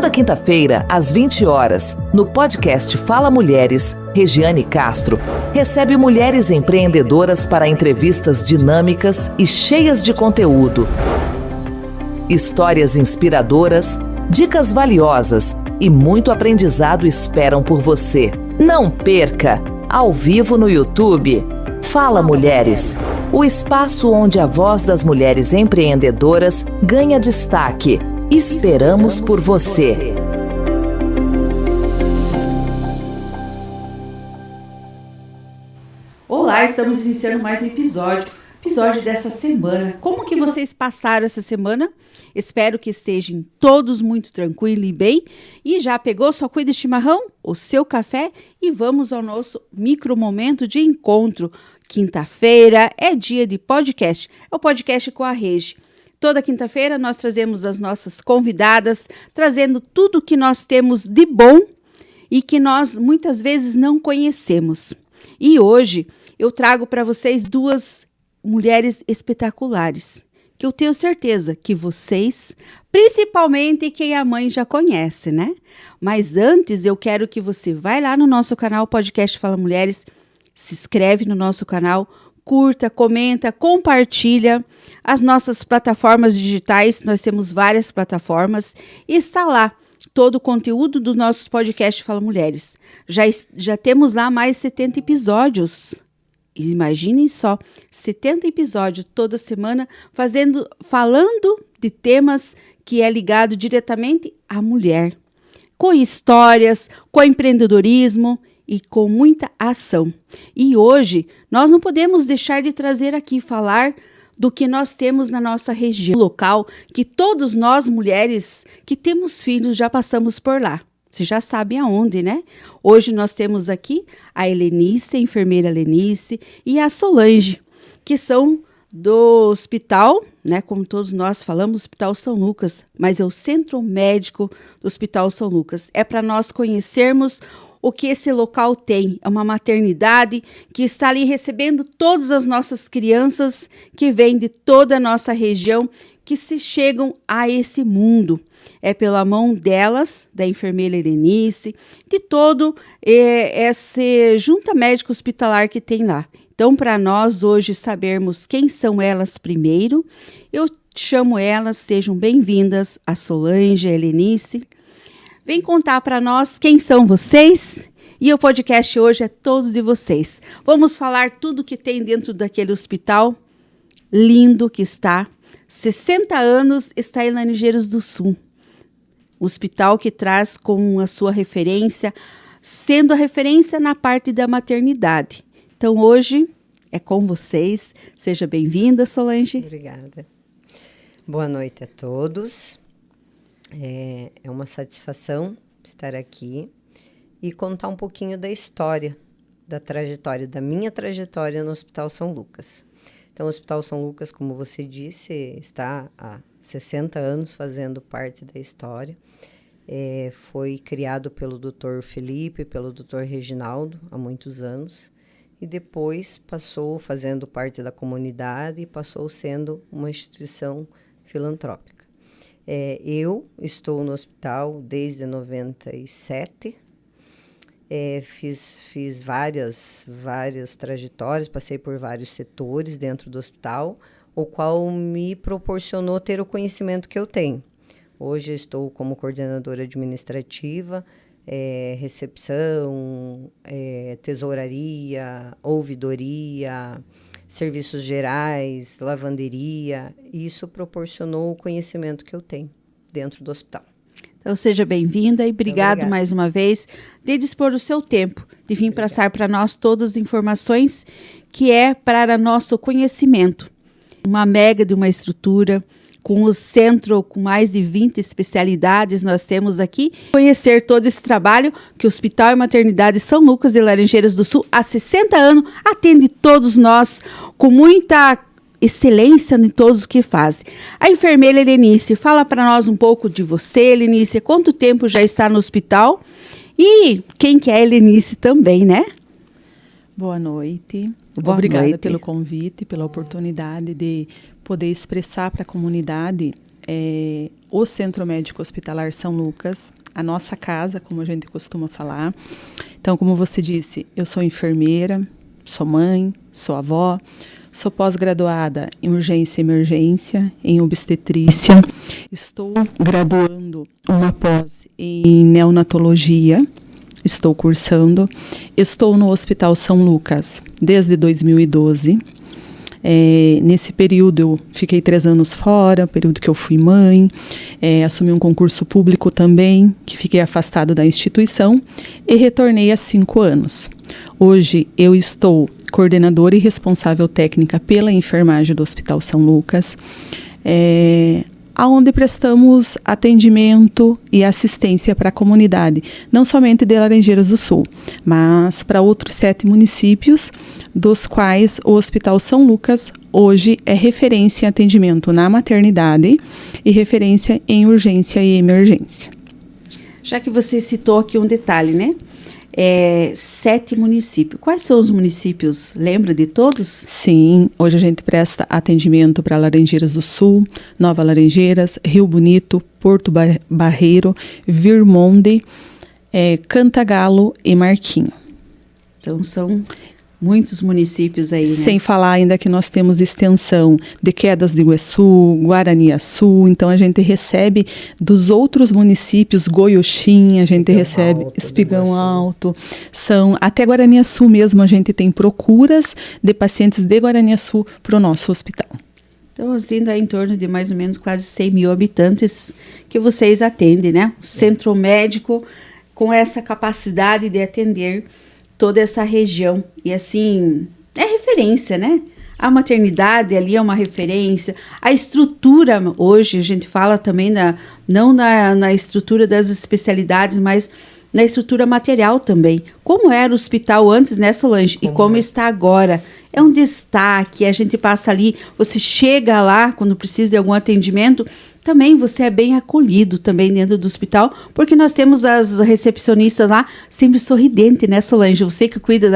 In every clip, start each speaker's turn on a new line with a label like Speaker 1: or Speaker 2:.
Speaker 1: Toda quinta-feira, às 20 horas, no podcast Fala Mulheres, Regiane Castro recebe mulheres empreendedoras para entrevistas dinâmicas e cheias de conteúdo. Histórias inspiradoras, dicas valiosas e muito aprendizado esperam por você. Não perca! Ao vivo no YouTube, Fala Mulheres, o espaço onde a voz das mulheres empreendedoras ganha destaque. Esperamos por você.
Speaker 2: Olá, estamos iniciando mais um episódio dessa semana. Como que vocês passaram essa semana? Espero que estejam todos muito tranquilos e bem. E já pegou sua cuia de chimarrão, o seu café e vamos ao nosso micro momento de encontro. Quinta-feira é dia de podcast, é o podcast com a Regi. Toda quinta-feira nós trazemos as nossas convidadas, trazendo tudo que nós temos de bom e que nós muitas vezes não conhecemos. E hoje eu trago para vocês duas mulheres espetaculares, que eu tenho certeza que vocês, principalmente quem a mãe já conhece, né? Mas antes eu quero que você vá lá no nosso canal Podcast Fala Mulheres, se inscreve no nosso canal, curta, comenta, compartilha as nossas plataformas digitais. Nós temos várias plataformas e está lá todo o conteúdo dos nossos podcasts Fala Mulheres. Já temos lá mais 70 episódios. Imaginem só, 70 episódios toda semana falando de temas que é ligado diretamente à mulher. Com histórias, com empreendedorismo e com muita ação. E hoje nós não podemos deixar de trazer aqui, falar do que nós temos na nossa região local, que todos nós mulheres que temos filhos já passamos por lá. Vocês já sabem aonde, né? Hoje nós temos aqui a Helenice, a enfermeira Helenice, e a Solange, que são do hospital, né? Como todos nós falamos, Hospital São Lucas, mas é o Centro Médico do Hospital São Lucas. É para nós conhecermos o que esse local tem. É uma maternidade que está ali recebendo todas as nossas crianças que vêm de toda a nossa região, que se chegam a esse mundo. É pela mão delas, da enfermeira Helenice, de todo esse junta médico hospitalar que tem lá. Então, para nós hoje sabermos quem são elas primeiro, eu chamo elas, sejam bem-vindas, a Solange, a Helenice. Vem contar para nós quem são vocês e o podcast hoje é todo de vocês. Vamos falar tudo que tem dentro daquele hospital lindo que está. 60 anos está em Laranjeiras do Sul. O hospital que traz como a sua referência, sendo a referência na parte da maternidade. Então, hoje é com vocês. Seja bem-vinda, Solange.
Speaker 3: Obrigada. Boa noite a todos. É uma satisfação estar aqui e contar um pouquinho da história, da minha trajetória no Hospital São Lucas. Então, o Hospital São Lucas, como você disse, está há 60 anos fazendo parte da história. Foi criado pelo Dr. Felipe, pelo Dr. Reginaldo, há muitos anos. E depois passou fazendo parte da comunidade e passou sendo uma instituição filantrópica. Eu estou no hospital desde 97. Fiz várias trajetórias, passei por vários setores dentro do hospital, o qual me proporcionou ter o conhecimento que eu tenho. Hoje eu estou como coordenadora administrativa, recepção, tesouraria, ouvidoria, serviços gerais, lavanderia. E isso proporcionou o conhecimento que eu tenho dentro do hospital.
Speaker 2: Então, seja bem-vinda e obrigado mais uma vez de dispor o seu tempo, de vir passar para nós todas as informações que é para nosso conhecimento. Uma mega de uma estrutura, com o centro com mais de 20 especialidades nós temos aqui. Conhecer todo esse trabalho que o Hospital e Maternidade São Lucas de Laranjeiras do Sul, há 60 anos, atende todos nós com muita excelência em todos o que faz. A enfermeira Helenice, fala para nós um pouco de você, Helenice, quanto tempo já está no hospital e quem que é a Helenice também, né?
Speaker 4: Boa noite.
Speaker 2: Obrigada
Speaker 4: pelo convite, pela oportunidade de poder expressar para a comunidade o Centro Médico Hospitalar São Lucas, a nossa casa, como a gente costuma falar. Então, como você disse, eu sou enfermeira, sou mãe, sou avó, sou pós-graduada em urgência e emergência, em obstetrícia. Estou graduando uma pós em neonatologia, estou cursando. Estou no Hospital São Lucas desde 2012. Nesse período eu fiquei 3 anos fora, período que eu fui mãe, assumi um concurso público também, que fiquei afastado da instituição e retornei há 5 anos. Hoje eu estou coordenadora e responsável técnica pela enfermagem do Hospital São Lucas, onde prestamos atendimento e assistência para a comunidade, não somente de Laranjeiras do Sul, mas para outros 7 municípios, dos quais o Hospital São Lucas hoje é referência em atendimento na maternidade e referência em urgência e emergência.
Speaker 2: Já que você citou aqui um detalhe, né? 7 municípios. Quais são os municípios? Lembra de todos?
Speaker 4: Sim, hoje a gente presta atendimento para Laranjeiras do Sul, Nova Laranjeiras, Rio Bonito, Porto Barreiro, Virmonde, Cantagalo e Marquinho.
Speaker 2: Então são muitos municípios aí, né?
Speaker 4: Sem falar ainda que nós temos extensão de Quedas do Iguaçu, Guaraniaçu, então a gente recebe dos outros municípios, Goiuxim, a gente recebe Espigão Alto, até Guaraniaçu mesmo a gente tem procuras de pacientes de Guaraniaçu para o nosso hospital.
Speaker 2: Então, assim, dá em torno de mais ou menos quase 100 mil habitantes que vocês atendem, né? O centro médico com essa capacidade de atender toda essa região. E assim, é referência, né? A maternidade ali é uma referência. A estrutura, hoje, a gente fala também, não na estrutura das especialidades, mas na estrutura material também. Como era o hospital antes, né, Solange? E como está agora. É um destaque, a gente passa ali, você chega lá quando precisa de algum atendimento, também você é bem acolhido também dentro do hospital, porque nós temos as recepcionistas lá sempre sorridente, né, Solange? Você que cuida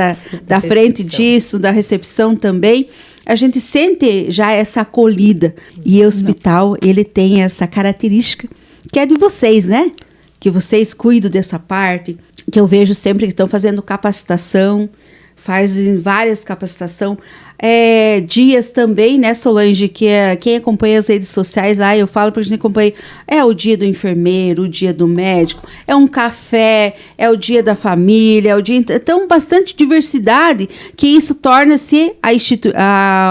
Speaker 2: da frente disso, da recepção também, a gente sente já essa acolhida. E o hospital, ele tem essa característica que é de vocês, né? Que vocês cuidam dessa parte, que eu vejo sempre que estão fazendo capacitação, fazem várias capacitações. Dias também, né, Solange, que quem acompanha as redes sociais, lá eu falo para a gente acompanhar, o dia do enfermeiro, o dia do médico, é um café, é o dia da família, é o dia... Então, bastante diversidade, que isso torna-se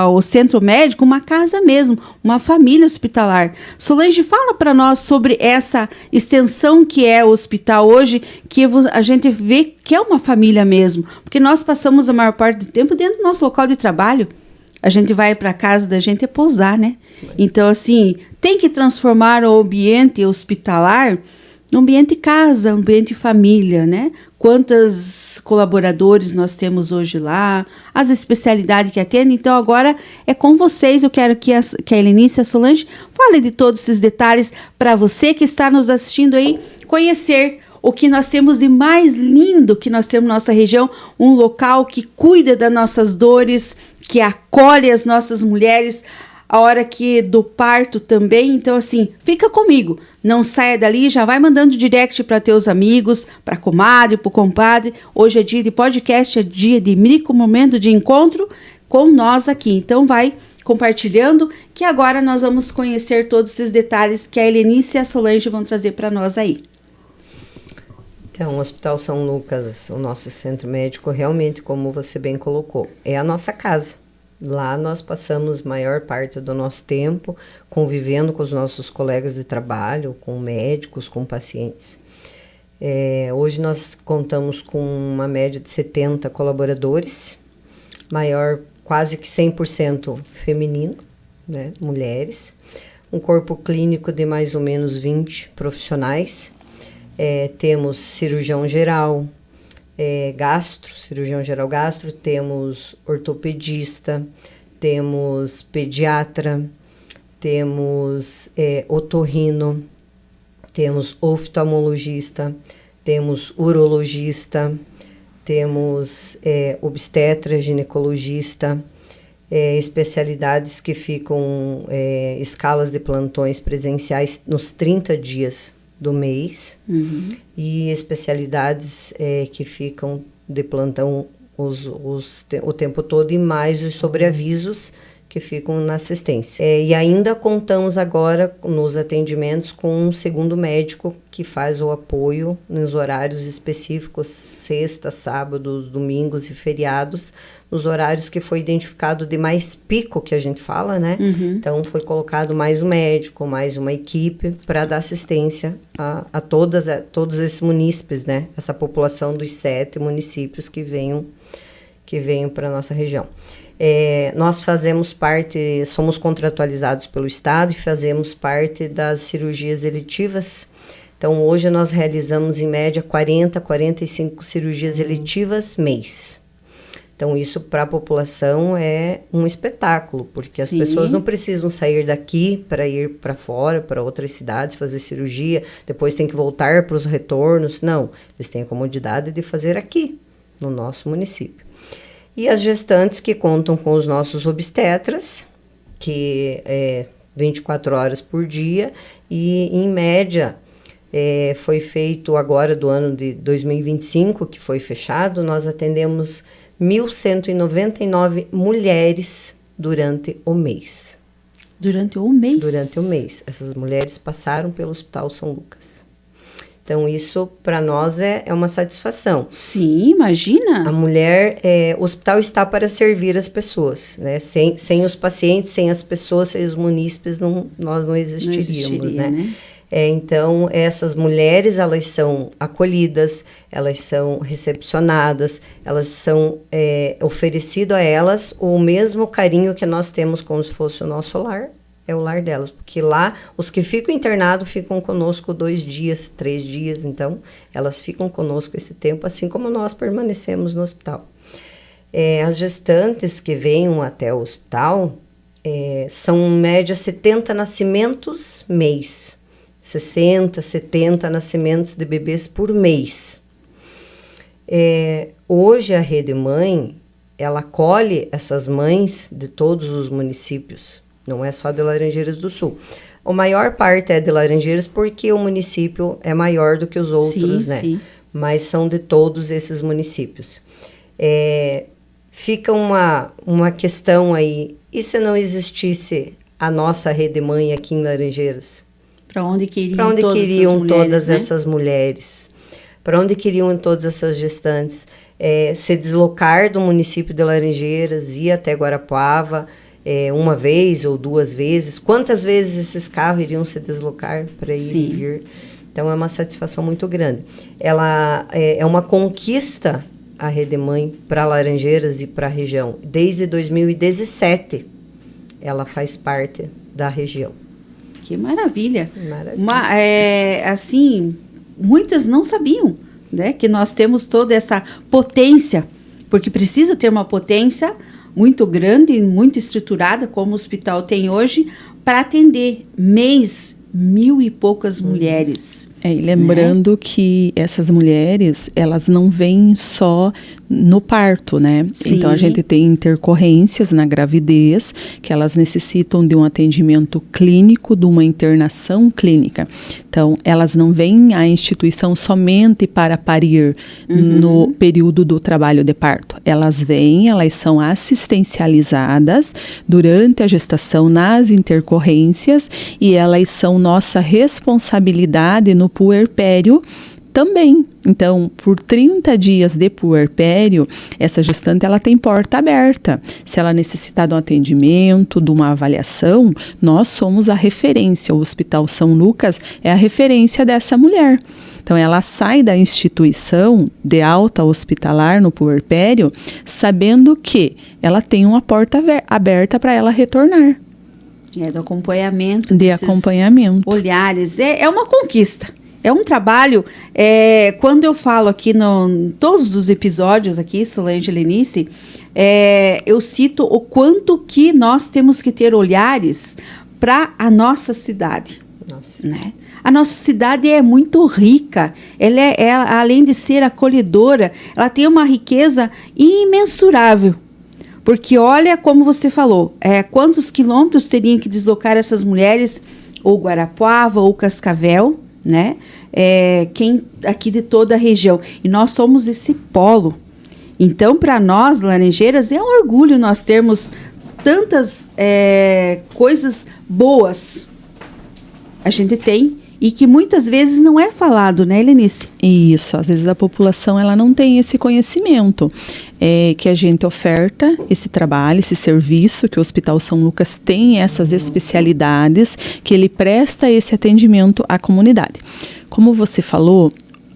Speaker 2: o centro médico uma casa mesmo, uma família hospitalar. Solange, fala para nós sobre essa extensão que é o hospital hoje, que a gente vê que é uma família mesmo, porque nós passamos a maior parte do tempo dentro do nosso local de trabalho. A gente vai para casa da gente pousar, né? Então, assim, tem que transformar o ambiente hospitalar no ambiente casa, ambiente família, né? Quantos colaboradores nós temos hoje lá, as especialidades que atendem. Então, agora é com vocês. Eu quero que a Helenice e a Solange fale de todos esses detalhes para você que está nos assistindo aí conhecer o que nós temos de mais lindo que nós temos na nossa região, um local que cuida das nossas dores, que acolhe as nossas mulheres a hora que do parto também. Então, assim, fica comigo. Não saia dali, já vai mandando direct para teus amigos, para comadre, para o compadre. Hoje é dia de podcast, é dia de micro momento de encontro com nós aqui. Então, vai compartilhando, que agora nós vamos conhecer todos esses detalhes que a Helenice e a Solange vão trazer para nós aí.
Speaker 3: Então, o Hospital São Lucas, o nosso centro médico, realmente, como você bem colocou, é a nossa casa. Lá nós passamos maior parte do nosso tempo convivendo com os nossos colegas de trabalho, com médicos, com pacientes. Hoje nós contamos com uma média de 70 colaboradores, maior quase que 100% feminino, né, mulheres. Um corpo clínico de mais ou menos 20 profissionais. Temos cirurgião geral, cirurgião geral gastro, temos ortopedista, temos pediatra, temos otorrino, temos oftalmologista, temos urologista, temos obstetra, ginecologista, especialidades que ficam, escalas de plantões presenciais nos 30 dias do mês, e especialidades que ficam de plantão o tempo todo, e mais os sobreavisos que ficam na assistência. E ainda contamos agora nos atendimentos com um segundo médico que faz o apoio nos horários específicos, sexta, sábados, domingos e feriados, nos horários que foi identificado de mais pico, que a gente fala, né? Então foi colocado mais um médico, mais uma equipe para dar assistência a todos esses munícipes, né? Essa população dos 7 municípios que venham para a nossa região. Nós fazemos parte, somos contratualizados pelo Estado e fazemos parte das cirurgias eletivas. Então, hoje nós realizamos, em média, 45 cirurgias eletivas mês. Então, isso para a população é um espetáculo, porque as pessoas não precisam sair daqui para ir para fora, para outras cidades, fazer cirurgia, depois tem que voltar para os retornos. Não, eles têm a comodidade de fazer aqui, no nosso município. E as gestantes que contam com os nossos obstetras, que 24 horas por dia, e em média foi feito agora do ano de 2025, que foi fechado, nós atendemos 1.199 mulheres durante o mês.
Speaker 2: Durante o mês? Durante
Speaker 3: o mês. Essas mulheres passaram pelo Hospital São Lucas. Então, isso para nós é uma satisfação.
Speaker 2: Sim, imagina.
Speaker 3: A mulher, o hospital está para servir as pessoas, né? Sem os pacientes, sem as pessoas, sem os munícipes, nós não existiríamos, né? Então, essas mulheres, elas são acolhidas, elas são recepcionadas, elas são oferecido a elas o mesmo carinho que nós temos como se fosse o nosso lar. É o lar delas, porque lá os que ficam internados ficam conosco 2 dias, 3 dias, então elas ficam conosco esse tempo, assim como nós permanecemos no hospital. As gestantes que venham até o hospital são em média 70 nascimentos mês, 60, 70 nascimentos de bebês por mês. Hoje a Rede Mãe, ela acolhe essas mães de todos os municípios. Não é só de Laranjeiras do Sul. A maior parte é de Laranjeiras porque o município é maior do que os outros, né? Sim. Mas são de todos esses municípios. Fica uma questão aí, e se não existisse a nossa Rede Mãe aqui em Laranjeiras?
Speaker 2: Para onde queriam
Speaker 3: todas essas mulheres? Para onde queriam todas essas gestantes? Se deslocar do município de Laranjeiras, ir até Guarapuava, uma vez ou 2 vezes. Quantas vezes esses carros iriam se deslocar para ir e vir? Então, é uma satisfação muito grande. Ela é uma conquista, a Rede Mãe, para Laranjeiras e para a região. Desde 2017, ela faz parte da região.
Speaker 2: Que maravilha! Assim, muitas não sabiam, né, que nós temos toda essa potência, porque precisa ter uma potência muito grande, muito estruturada, como o hospital tem hoje, para atender mês 1.000 e poucas mulheres.
Speaker 4: E lembrando que essas mulheres, elas não vêm só no parto, né? Sim. Então, a gente tem intercorrências na gravidez, que elas necessitam de um atendimento clínico, de uma internação clínica. Então, elas não vêm à instituição somente para parir no período do trabalho de parto. Elas vêm, elas são assistencializadas durante a gestação nas intercorrências e elas são nossa responsabilidade no puerpério também. Então, por 30 dias de puerpério, essa gestante ela tem porta aberta. Se ela necessitar de um atendimento, de uma avaliação, nós somos a referência. O Hospital São Lucas é a referência dessa mulher. Então, ela sai da instituição de alta hospitalar no puerpério, sabendo que ela tem uma porta aberta para ela retornar.
Speaker 2: Do acompanhamento.
Speaker 4: De acompanhamento.
Speaker 2: Olhares. É uma conquista. É um trabalho, quando eu falo aqui em todos os episódios aqui, Solange Lenice, eu cito o quanto que nós temos que ter olhares para a nossa cidade. Nossa. Né? A nossa cidade é muito rica, ela, além de ser acolhedora, ela tem uma riqueza imensurável. Porque olha como você falou, quantos quilômetros teriam que deslocar essas mulheres, ou Guarapuava, ou Cascavel, né? Quem aqui de toda a região. E nós somos esse polo. Então, para nós, Laranjeiras, é um orgulho nós termos tantas coisas boas. A gente tem, e que muitas vezes não é falado, né, Helenice?
Speaker 4: Isso, às vezes a população ela não tem esse conhecimento, que a gente oferta esse trabalho, esse serviço, que o Hospital São Lucas tem essas especialidades, que ele presta esse atendimento à comunidade. Como você falou,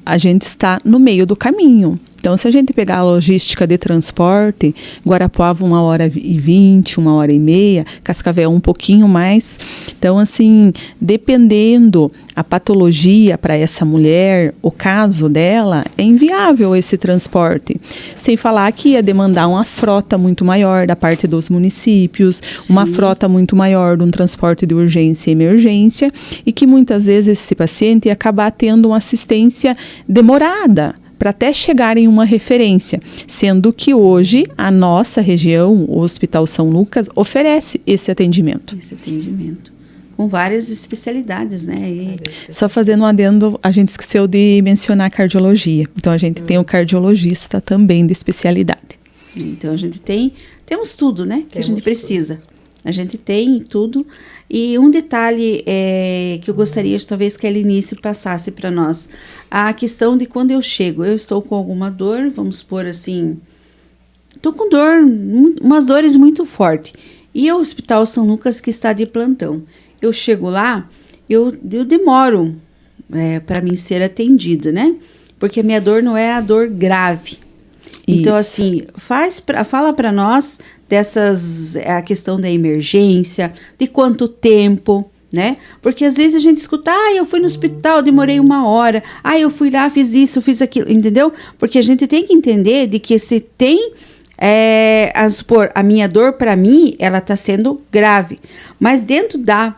Speaker 4: a gente está no meio do caminho. Então, se a gente pegar a logística de transporte, Guarapuava 1h20, 1h30, Cascavel um pouquinho mais. Então, assim, dependendo a patologia para essa mulher, o caso dela, é inviável esse transporte. Sem falar que ia demandar uma frota muito maior da parte dos municípios, sim, uma frota muito maior de um transporte de urgência e emergência, e que muitas vezes esse paciente ia acabar tendo uma assistência demorada para até chegar em uma referência, sendo que hoje a nossa região, o Hospital São Lucas, oferece esse atendimento.
Speaker 2: Esse atendimento, com várias especialidades, né?
Speaker 4: Só fazendo um adendo, a gente esqueceu de mencionar a cardiologia. Então, a gente tem o cardiologista também de especialidade.
Speaker 2: Então, a gente temos tudo, né? Que a gente precisa. A gente tem tudo. E um detalhe que eu gostaria, talvez, que a Helenice passasse para nós. A questão de quando eu chego, eu estou com alguma dor, vamos supor assim, estou com dor, umas dores muito fortes. E o Hospital São Lucas que está de plantão. Eu chego lá, eu demoro para mim ser atendida, né? Porque a minha dor não é a dor grave. Então, assim, fala para nós a questão da emergência, de quanto tempo, né? Porque às vezes a gente escuta, eu fui no hospital, demorei 1 hora, eu fui lá, fiz isso, fiz aquilo, entendeu? Porque a gente tem que entender de que se tem, a minha dor, para mim, ela está sendo grave. Mas dentro da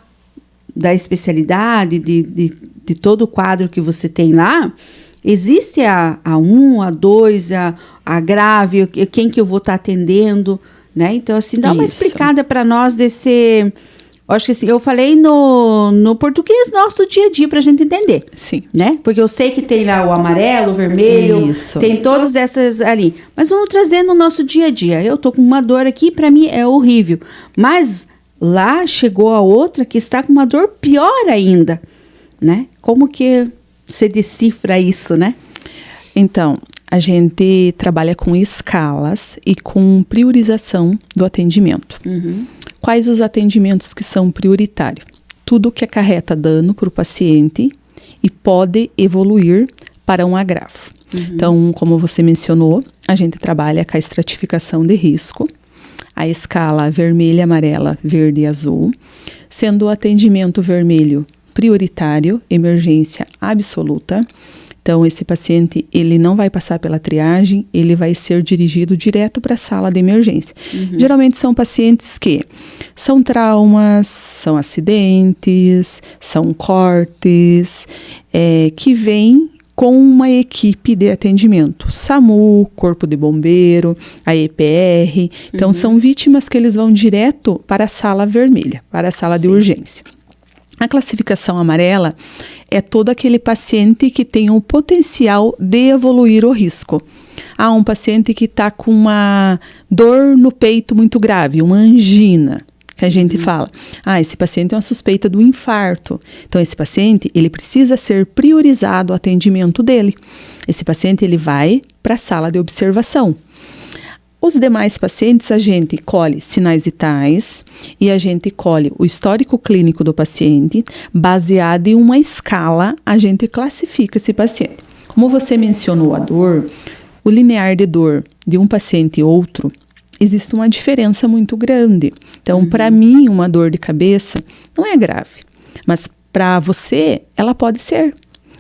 Speaker 2: especialidade, de todo o quadro que você tem lá, existe a 1, a 2, a grave, quem que eu vou estar atendendo, né? Então, assim, dá uma explicada para nós desse... Acho que assim, eu falei no português nosso do dia a dia pra gente entender.
Speaker 4: Sim.
Speaker 2: Né? Porque eu sei que tem lá o amarelo, o vermelho, tem todas essas ali. Mas vamos trazer no nosso dia a dia. Eu tô com uma dor aqui, pra mim é horrível. Mas lá chegou a outra que está com uma dor pior ainda, né? Como que você decifra isso, né?
Speaker 4: Então, a gente trabalha com escalas e com priorização do atendimento. Uhum. Quais os atendimentos que são prioritários? Tudo que acarreta dano para o paciente e pode evoluir para um agravo. Uhum. Então, como você mencionou, a gente trabalha com a estratificação de risco, a escala vermelha, amarela, verde e azul, sendo o atendimento vermelho prioritário, emergência absoluta. Então, esse paciente, ele não vai passar pela triagem, ele vai ser dirigido direto para a sala de emergência. Uhum. Geralmente são pacientes que são traumas, são acidentes, são cortes, que vêm com uma equipe de atendimento. SAMU, Corpo de Bombeiro, a EPR. Então, são vítimas que eles vão direto para a sala vermelha, para a sala de urgência. A classificação amarela é todo aquele paciente que tem o potencial de evoluir o risco. Há um paciente que está com uma dor no peito muito grave, uma angina, que a gente fala. Esse paciente é uma suspeita do infarto. Então, esse paciente, ele precisa ser priorizado o atendimento dele. Esse paciente, ele vai para a sala de observação. Os demais pacientes, a gente colhe sinais vitais e a gente colhe o histórico clínico do paciente. Baseado em uma escala, a gente classifica esse paciente. Como você mencionou a dor, o linear de dor de um paciente e outro, existe uma diferença muito grande. Então, para mim, uma dor de cabeça não é grave, mas para você, ela pode ser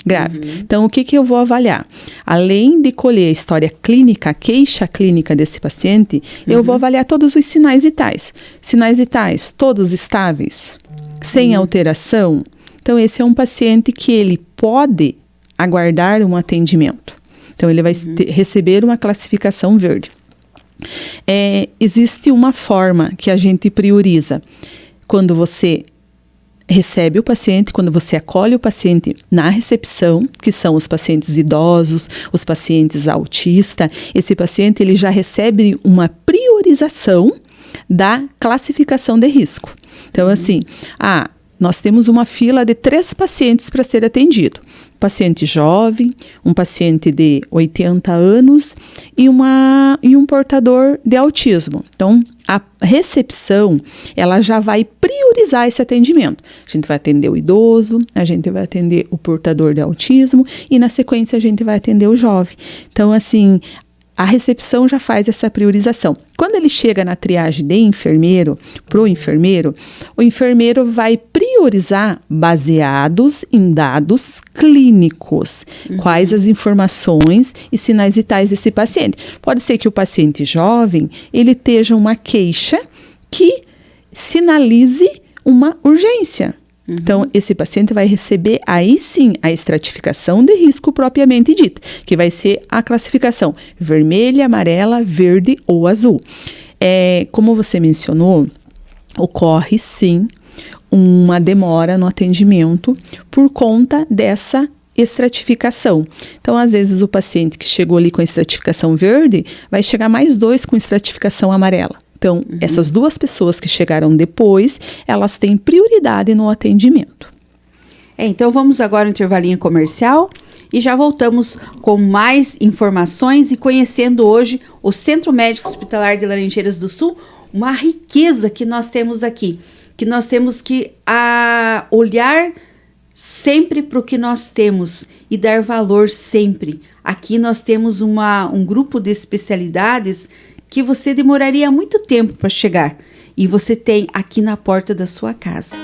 Speaker 4: grave. Então, o que eu vou avaliar? Além de colher a história clínica, a queixa clínica desse paciente, eu vou avaliar todos os sinais vitais. Sinais vitais, todos estáveis, sem alteração. Então, esse é um paciente que ele pode aguardar um atendimento. Então, ele vai receber uma classificação verde. Existe uma forma que a gente prioriza. Quando você recebe o paciente, quando você acolhe o paciente na recepção, que são os pacientes idosos, os pacientes autistas, esse paciente ele já recebe uma priorização da classificação de risco. Então, assim, nós temos uma fila de 3 pacientes para ser atendido. Um paciente jovem, um paciente de 80 anos e um portador de autismo. Então, a recepção, ela já vai priorizar esse atendimento. A gente vai atender o idoso, a gente vai atender o portador de autismo e, na sequência, a gente vai atender o jovem. Então, assim, a recepção já faz essa priorização. Quando ele chega na triagem de enfermeiro, o enfermeiro vai priorizar baseados em dados clínicos. Quais as informações e sinais vitais desse paciente. Pode ser que o paciente jovem, ele esteja uma queixa que sinalize uma urgência. Então, esse paciente vai receber, aí sim, a estratificação de risco propriamente dita, que vai ser a classificação vermelha, amarela, verde ou azul. Como você mencionou, ocorre sim uma demora no atendimento por conta dessa estratificação. Então, às vezes, o paciente que chegou ali com a estratificação verde vai chegar mais 2 com estratificação amarela. Então, essas 2 pessoas que chegaram depois, elas têm prioridade no atendimento.
Speaker 2: Então, vamos agora ao intervalinho comercial e já voltamos com mais informações e conhecendo hoje o Centro Médico Hospitalar de Laranjeiras do Sul, uma riqueza que nós temos aqui, que nós temos que olhar sempre para o que nós temos e dar valor sempre. Aqui nós temos um grupo de especialidades que você demoraria muito tempo para chegar e você tem aqui na porta da sua casa.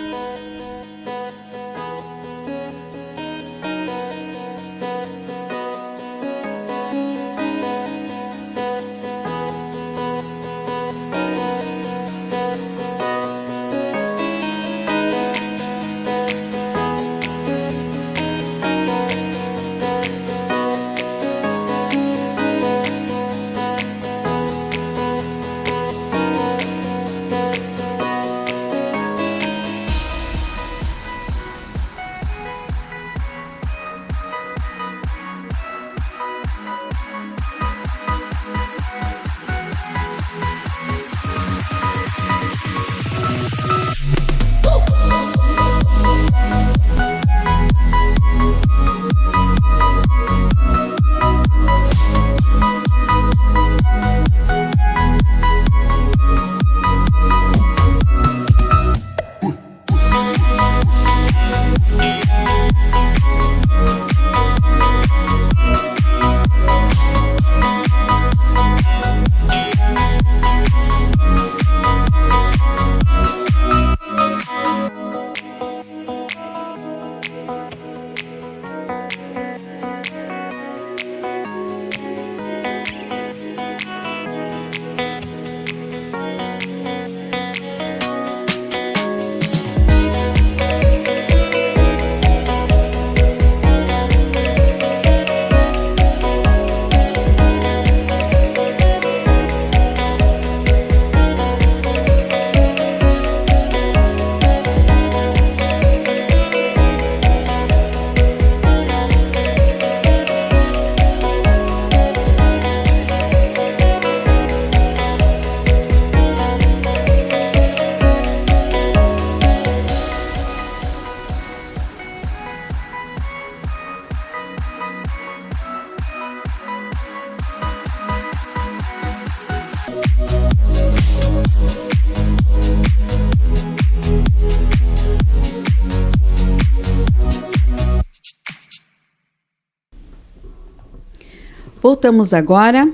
Speaker 2: Voltamos agora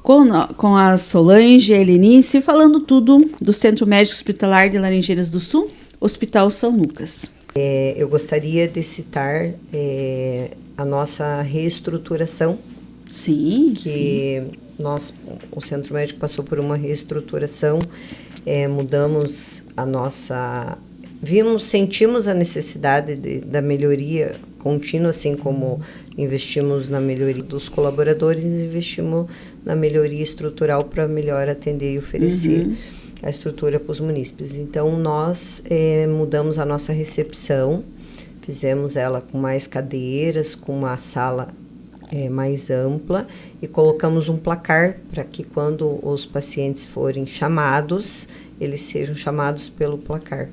Speaker 2: com a Solange e a Helenice, falando tudo do Centro Médico Hospitalar de Laranjeiras do Sul, Hospital São Lucas.
Speaker 3: Eu gostaria de citar a nossa reestruturação.
Speaker 2: Sim,
Speaker 3: que o Centro Médico passou por uma reestruturação, mudamos a nossa... sentimos a necessidade da melhoria contínua, assim como investimos na melhoria dos colaboradores, investimos na melhoria estrutural para melhor atender e oferecer a estrutura para os munícipes. Então, nós mudamos a nossa recepção, fizemos ela com mais cadeiras, com uma sala mais ampla e colocamos um placar para que quando os pacientes forem chamados, eles sejam chamados pelo placar.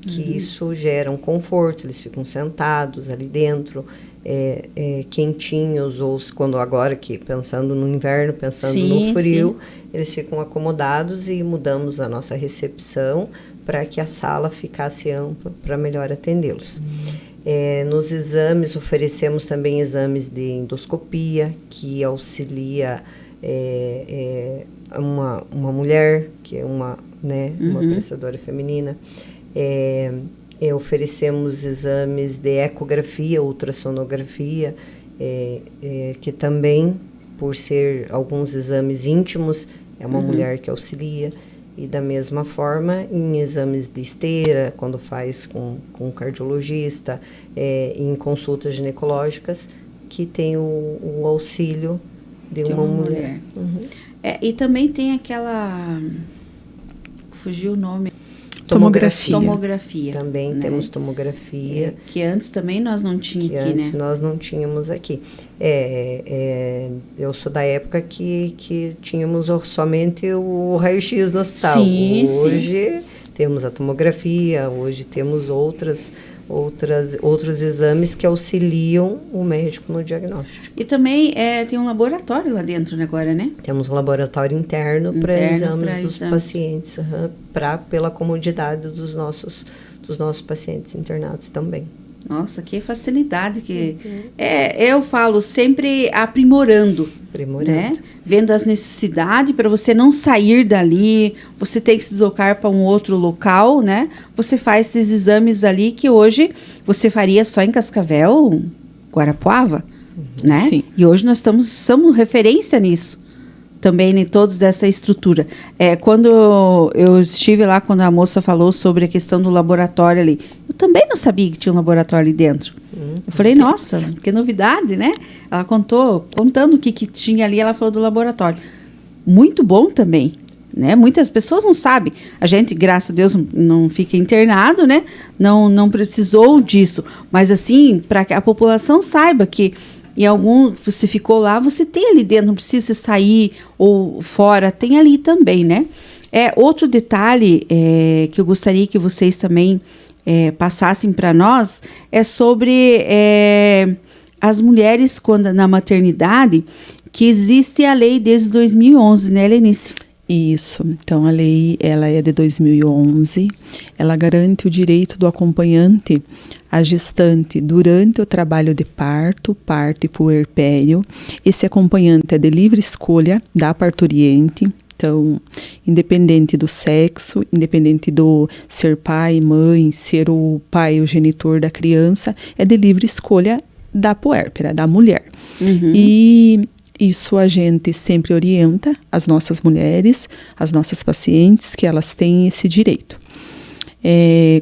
Speaker 3: Que isso gera um conforto, eles ficam sentados ali dentro, quentinhos, ou quando agora que pensando no inverno, pensando no frio, eles ficam acomodados e mudamos a nossa recepção para que a sala ficasse ampla para melhor atendê-los. Nos exames, oferecemos também exames de endoscopia, que auxilia uma mulher, que é uma prestadora feminina. Oferecemos exames de ecografia, ultrassonografia, que também, por ser alguns exames íntimos, é uma mulher que auxilia. E da mesma forma, em exames de esteira, quando faz com o cardiologista, em consultas ginecológicas, que tem o auxílio de uma mulher.
Speaker 2: E também tem aquela... Fugiu o nome.
Speaker 4: Tomografia.
Speaker 3: Também temos tomografia.
Speaker 2: Que antes também nós não tínhamos aqui,
Speaker 3: antes nós não tínhamos aqui. Eu sou da época que tínhamos somente o raio-x no hospital. Hoje temos a tomografia, hoje temos outros exames que auxiliam o médico no diagnóstico.
Speaker 2: E também tem um laboratório lá dentro agora, né?
Speaker 3: Temos um laboratório interno para exames dos pacientes, pela comodidade dos nossos pacientes internados também.
Speaker 2: Nossa, que facilidade que eu falo sempre aprimorando, né? Vendo as necessidades para você não sair dali, você tem que se deslocar para um outro local, né? Você faz esses exames ali que hoje você faria só em Cascavel, Guarapuava, né?
Speaker 4: Sim.
Speaker 2: E hoje nós somos referência nisso. Também em toda essa estrutura. Quando eu estive lá, quando a moça falou sobre a questão do laboratório ali, eu também não sabia que tinha um laboratório ali dentro. Eu falei, nossa, que novidade, né? Ela contando o que tinha ali, ela falou do laboratório. Muito bom também, né? Muitas pessoas não sabem. A gente, graças a Deus, não fica internado, né? Não precisou disso. Mas assim, para que a população saiba que você ficou lá, você tem ali dentro, não precisa sair ou fora, tem ali também, né? Outro detalhe que eu gostaria que vocês também passassem para nós é sobre as mulheres na maternidade, que existe a lei desde 2011, né, Lenice?
Speaker 4: Isso, então a lei ela é de 2011, ela garante o direito do acompanhante à gestante durante o trabalho de parto e puerpério. Esse acompanhante é de livre escolha da parturiente, então independente do sexo, independente do ser pai, mãe, ser o pai, o genitor da criança, é de livre escolha da puérpera, da mulher. E isso a gente sempre orienta as nossas mulheres, as nossas pacientes, que elas têm esse direito.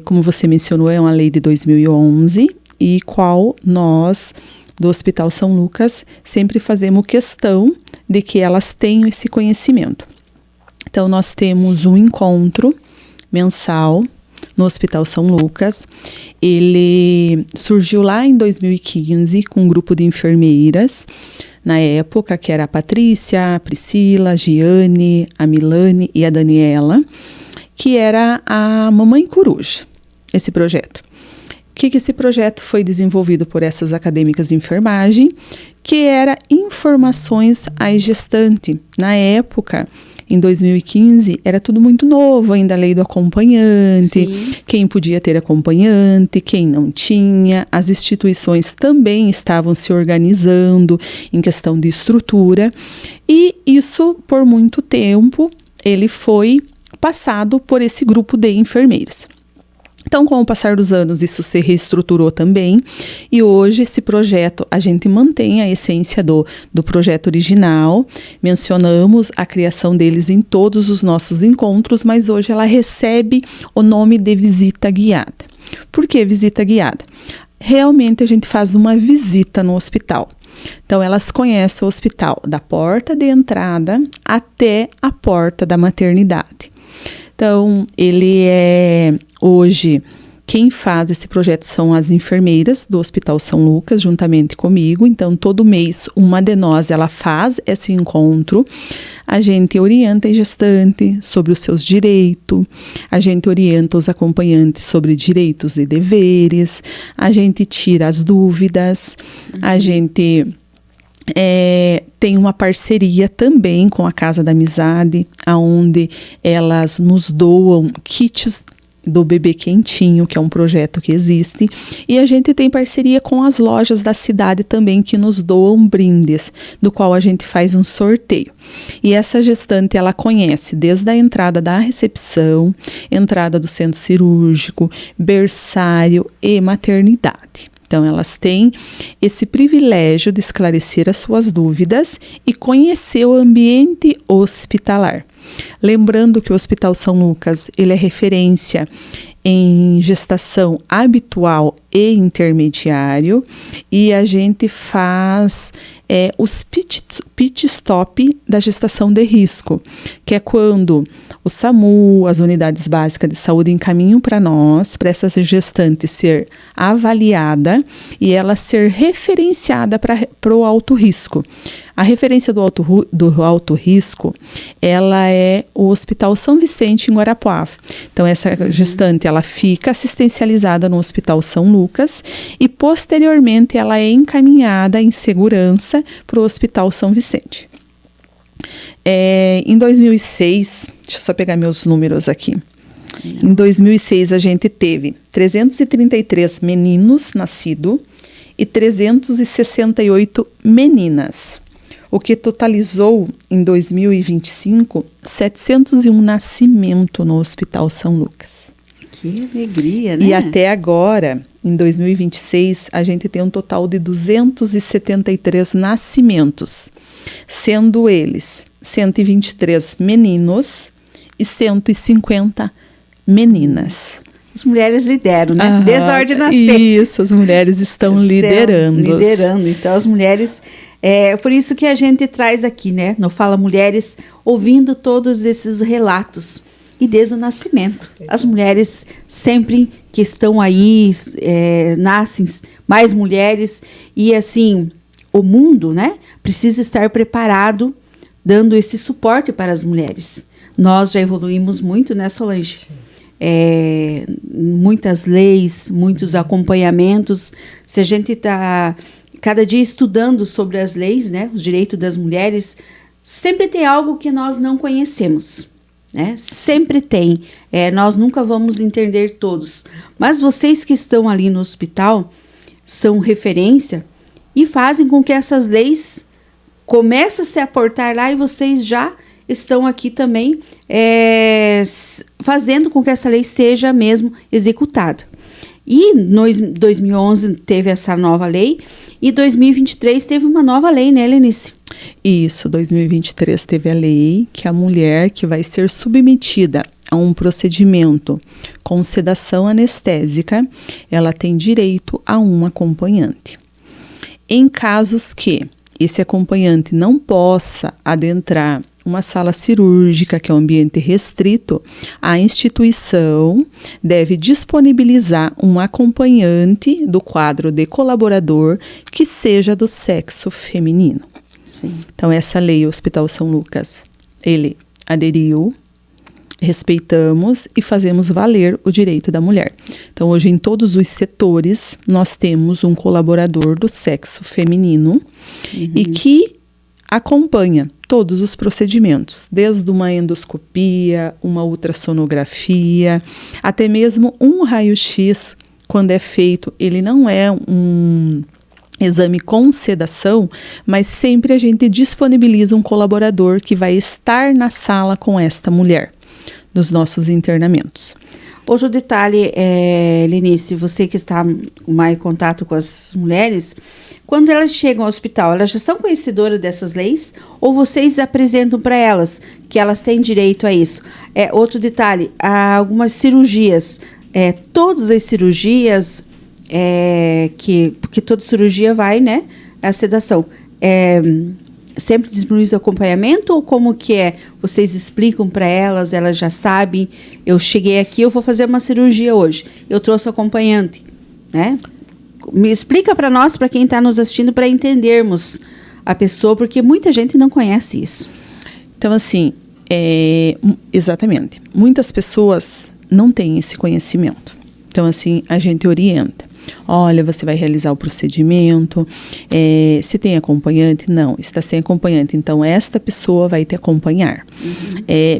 Speaker 4: Como você mencionou, é uma lei de 2011 e qual nós, do Hospital São Lucas, sempre fazemos questão de que elas tenham esse conhecimento. Então, nós temos um encontro mensal no Hospital São Lucas. Ele surgiu lá em 2015 com um grupo de enfermeiras, na época, que era a Patrícia, a Priscila, a Giane, a Milane e a Daniela, que era a Mamãe Coruja, esse projeto. Que esse projeto foi desenvolvido por essas acadêmicas de enfermagem, que era informações à gestante. Na época, em 2015, era tudo muito novo, ainda a lei do acompanhante, sim, quem podia ter acompanhante, quem não tinha. As instituições também estavam se organizando em questão de estrutura. E isso, por muito tempo, ele foi passado por esse grupo de enfermeiras. Então, com o passar dos anos, isso se reestruturou também, e hoje esse projeto, a gente mantém a essência do projeto original, mencionamos a criação deles em todos os nossos encontros, mas hoje ela recebe o nome de visita guiada. Por que visita guiada? realmente a gente faz uma visita no hospital. Então, elas conhecem o hospital da porta de entrada até a porta da maternidade. Então, ele hoje, quem faz esse projeto são as enfermeiras do Hospital São Lucas, juntamente comigo. Então, todo mês, uma de nós, ela faz esse encontro. A gente orienta a gestante sobre os seus direitos, a gente orienta os acompanhantes sobre direitos e deveres, a gente tira as dúvidas, a gente tem uma parceria também com a Casa da Amizade, onde elas nos doam kits do Bebê Quentinho, que é um projeto que existe, e a gente tem parceria com as lojas da cidade também, que nos doam brindes, do qual a gente faz um sorteio. E essa gestante, ela conhece desde a entrada da recepção, entrada do centro cirúrgico, berçário e maternidade. Então, elas têm esse privilégio de esclarecer as suas dúvidas e conhecer o ambiente hospitalar. Lembrando que o Hospital São Lucas, ele é referência em gestação habitual e intermediário, e a gente faz os pit stop da gestação de risco, que é quando o SAMU, as unidades básicas de saúde, encaminham para nós, para essa gestante ser avaliada e ela ser referenciada para o alto risco. A referência do alto risco, ela é o Hospital São Vicente, em Guarapuava. Então, essa gestante, ela fica assistencializada no Hospital São Lucas e, posteriormente, ela é encaminhada em segurança para o Hospital São Vicente. Em 2006, deixa eu só pegar meus números aqui. Em 2006, a gente teve 333 meninos nascidos e 368 meninas, o que totalizou, em 2025, 701 nascimentos no Hospital São Lucas.
Speaker 2: Que alegria, né?
Speaker 4: E até agora, em 2026, a gente tem um total de 273 nascimentos, sendo eles 123 meninos e 150 meninas.
Speaker 2: As mulheres lideram, né? Desde a hora de nascer.
Speaker 4: Isso, as mulheres estão liderando.
Speaker 2: Então, as mulheres... por isso que a gente traz aqui, né? No Fala Mulheres, ouvindo todos esses relatos. E desde o nascimento. As mulheres sempre que estão aí, nascem mais mulheres. E assim, o mundo, né? Precisa estar preparado, dando esse suporte para as mulheres. Nós já evoluímos muito, né, Solange? Muitas leis, muitos acompanhamentos. Se a gente está cada dia estudando sobre as leis, né, os direitos das mulheres, sempre tem algo que nós não conhecemos, né? Sempre tem. Nós nunca vamos entender todos. Mas vocês que estão ali no hospital são referência e fazem com que essas leis comecem a se aportar lá, e vocês já estão aqui também fazendo com que essa lei seja mesmo executada. E em 2011 teve essa nova lei, e 2023 teve uma nova lei, né, Lenice?
Speaker 4: Isso, 2023 teve a lei que a mulher que vai ser submetida a um procedimento com sedação anestésica, ela tem direito a um acompanhante. Em casos que esse acompanhante não possa adentrar uma sala cirúrgica, que é um ambiente restrito, a instituição deve disponibilizar um acompanhante do quadro de colaborador que seja do sexo feminino.
Speaker 2: Sim.
Speaker 4: Então, essa lei, o Hospital São Lucas, ele aderiu, respeitamos e fazemos valer o direito da mulher. Então, hoje, em todos os setores, nós temos um colaborador do sexo feminino e que acompanha todos os procedimentos, desde uma endoscopia, uma ultrassonografia, até mesmo um raio-x, quando é feito, ele não é um exame com sedação, mas sempre a gente disponibiliza um colaborador que vai estar na sala com esta mulher, nos nossos internamentos.
Speaker 2: Outro detalhe, Lenice, você que está mais em contato com as mulheres, quando elas chegam ao hospital, elas já são conhecedoras dessas leis? Ou vocês apresentam para elas que elas têm direito a isso? Outro detalhe, há algumas cirurgias, todas as cirurgias, porque toda cirurgia vai, né? A sedação. Sempre disponibiliza acompanhamento ou como que é? Vocês explicam para elas já sabem, eu cheguei aqui, eu vou fazer uma cirurgia hoje, eu trouxe acompanhante, né? Me explica para nós, para quem está nos assistindo, para entendermos a pessoa, porque muita gente não conhece isso.
Speaker 4: Então, assim, exatamente, muitas pessoas não têm esse conhecimento. Então, assim, a gente orienta. Olha, você vai realizar o procedimento, se tem acompanhante? Não, está sem acompanhante, então esta pessoa vai te acompanhar.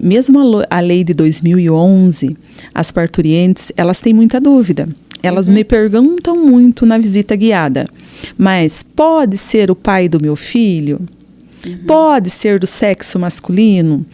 Speaker 4: Mesmo a lei de 2011, as parturientes, elas têm muita dúvida. Elas me perguntam muito na visita guiada, mas pode ser o pai do meu filho? Pode ser do sexo masculino?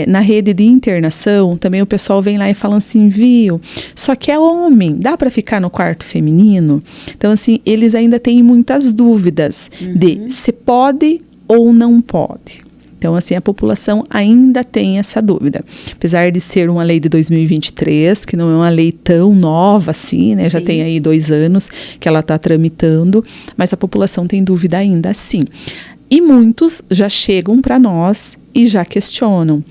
Speaker 4: Na rede de internação, também o pessoal vem lá e fala assim, viu? Só que é homem, dá para ficar no quarto feminino? Então, assim, eles ainda têm muitas dúvidas de se pode ou não pode. Então, assim, a população ainda tem essa dúvida. Apesar de ser uma lei de 2023, que não é uma lei tão nova assim, né? Sim. Já tem aí 2 anos que ela está tramitando, mas a população tem dúvida ainda assim. E muitos já chegam para nós e já questionam.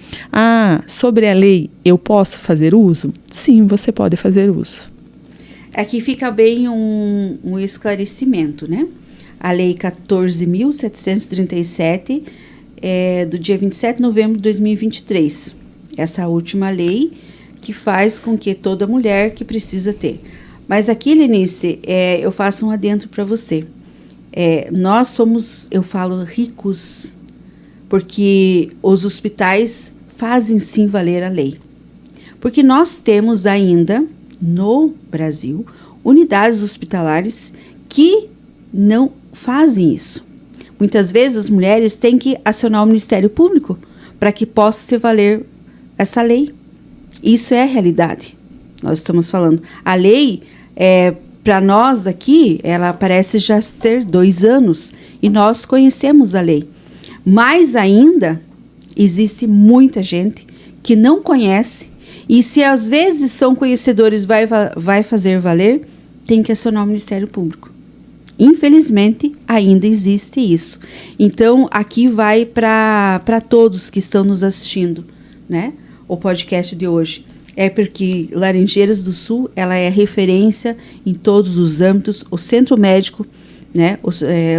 Speaker 4: Sobre a lei, eu posso fazer uso? Sim, você pode fazer uso.
Speaker 2: Aqui fica bem um esclarecimento, né? A lei 14.737 é do dia 27 de novembro de 2023. Essa última lei que faz com que toda mulher que precisa ter. Mas aqui, Lenice, eu faço um adendo para você. Nós somos, eu falo, ricos, porque os hospitais fazem sim valer a lei. Porque nós temos ainda, no Brasil, unidades hospitalares que não fazem isso. Muitas vezes as mulheres têm que acionar o Ministério Público para que possa se valer essa lei. Isso é a realidade. Nós estamos falando. A lei para nós aqui, ela parece já ter 2 anos e nós conhecemos a lei. Mas ainda existe muita gente que não conhece e se às vezes são conhecedores, vai fazer valer, tem que acionar o Ministério Público. Infelizmente, ainda existe isso. Então, aqui vai para todos que estão nos assistindo, né? O podcast de hoje. Porque Laranjeiras do Sul, ela é referência em todos os âmbitos. O Centro Médico, né, o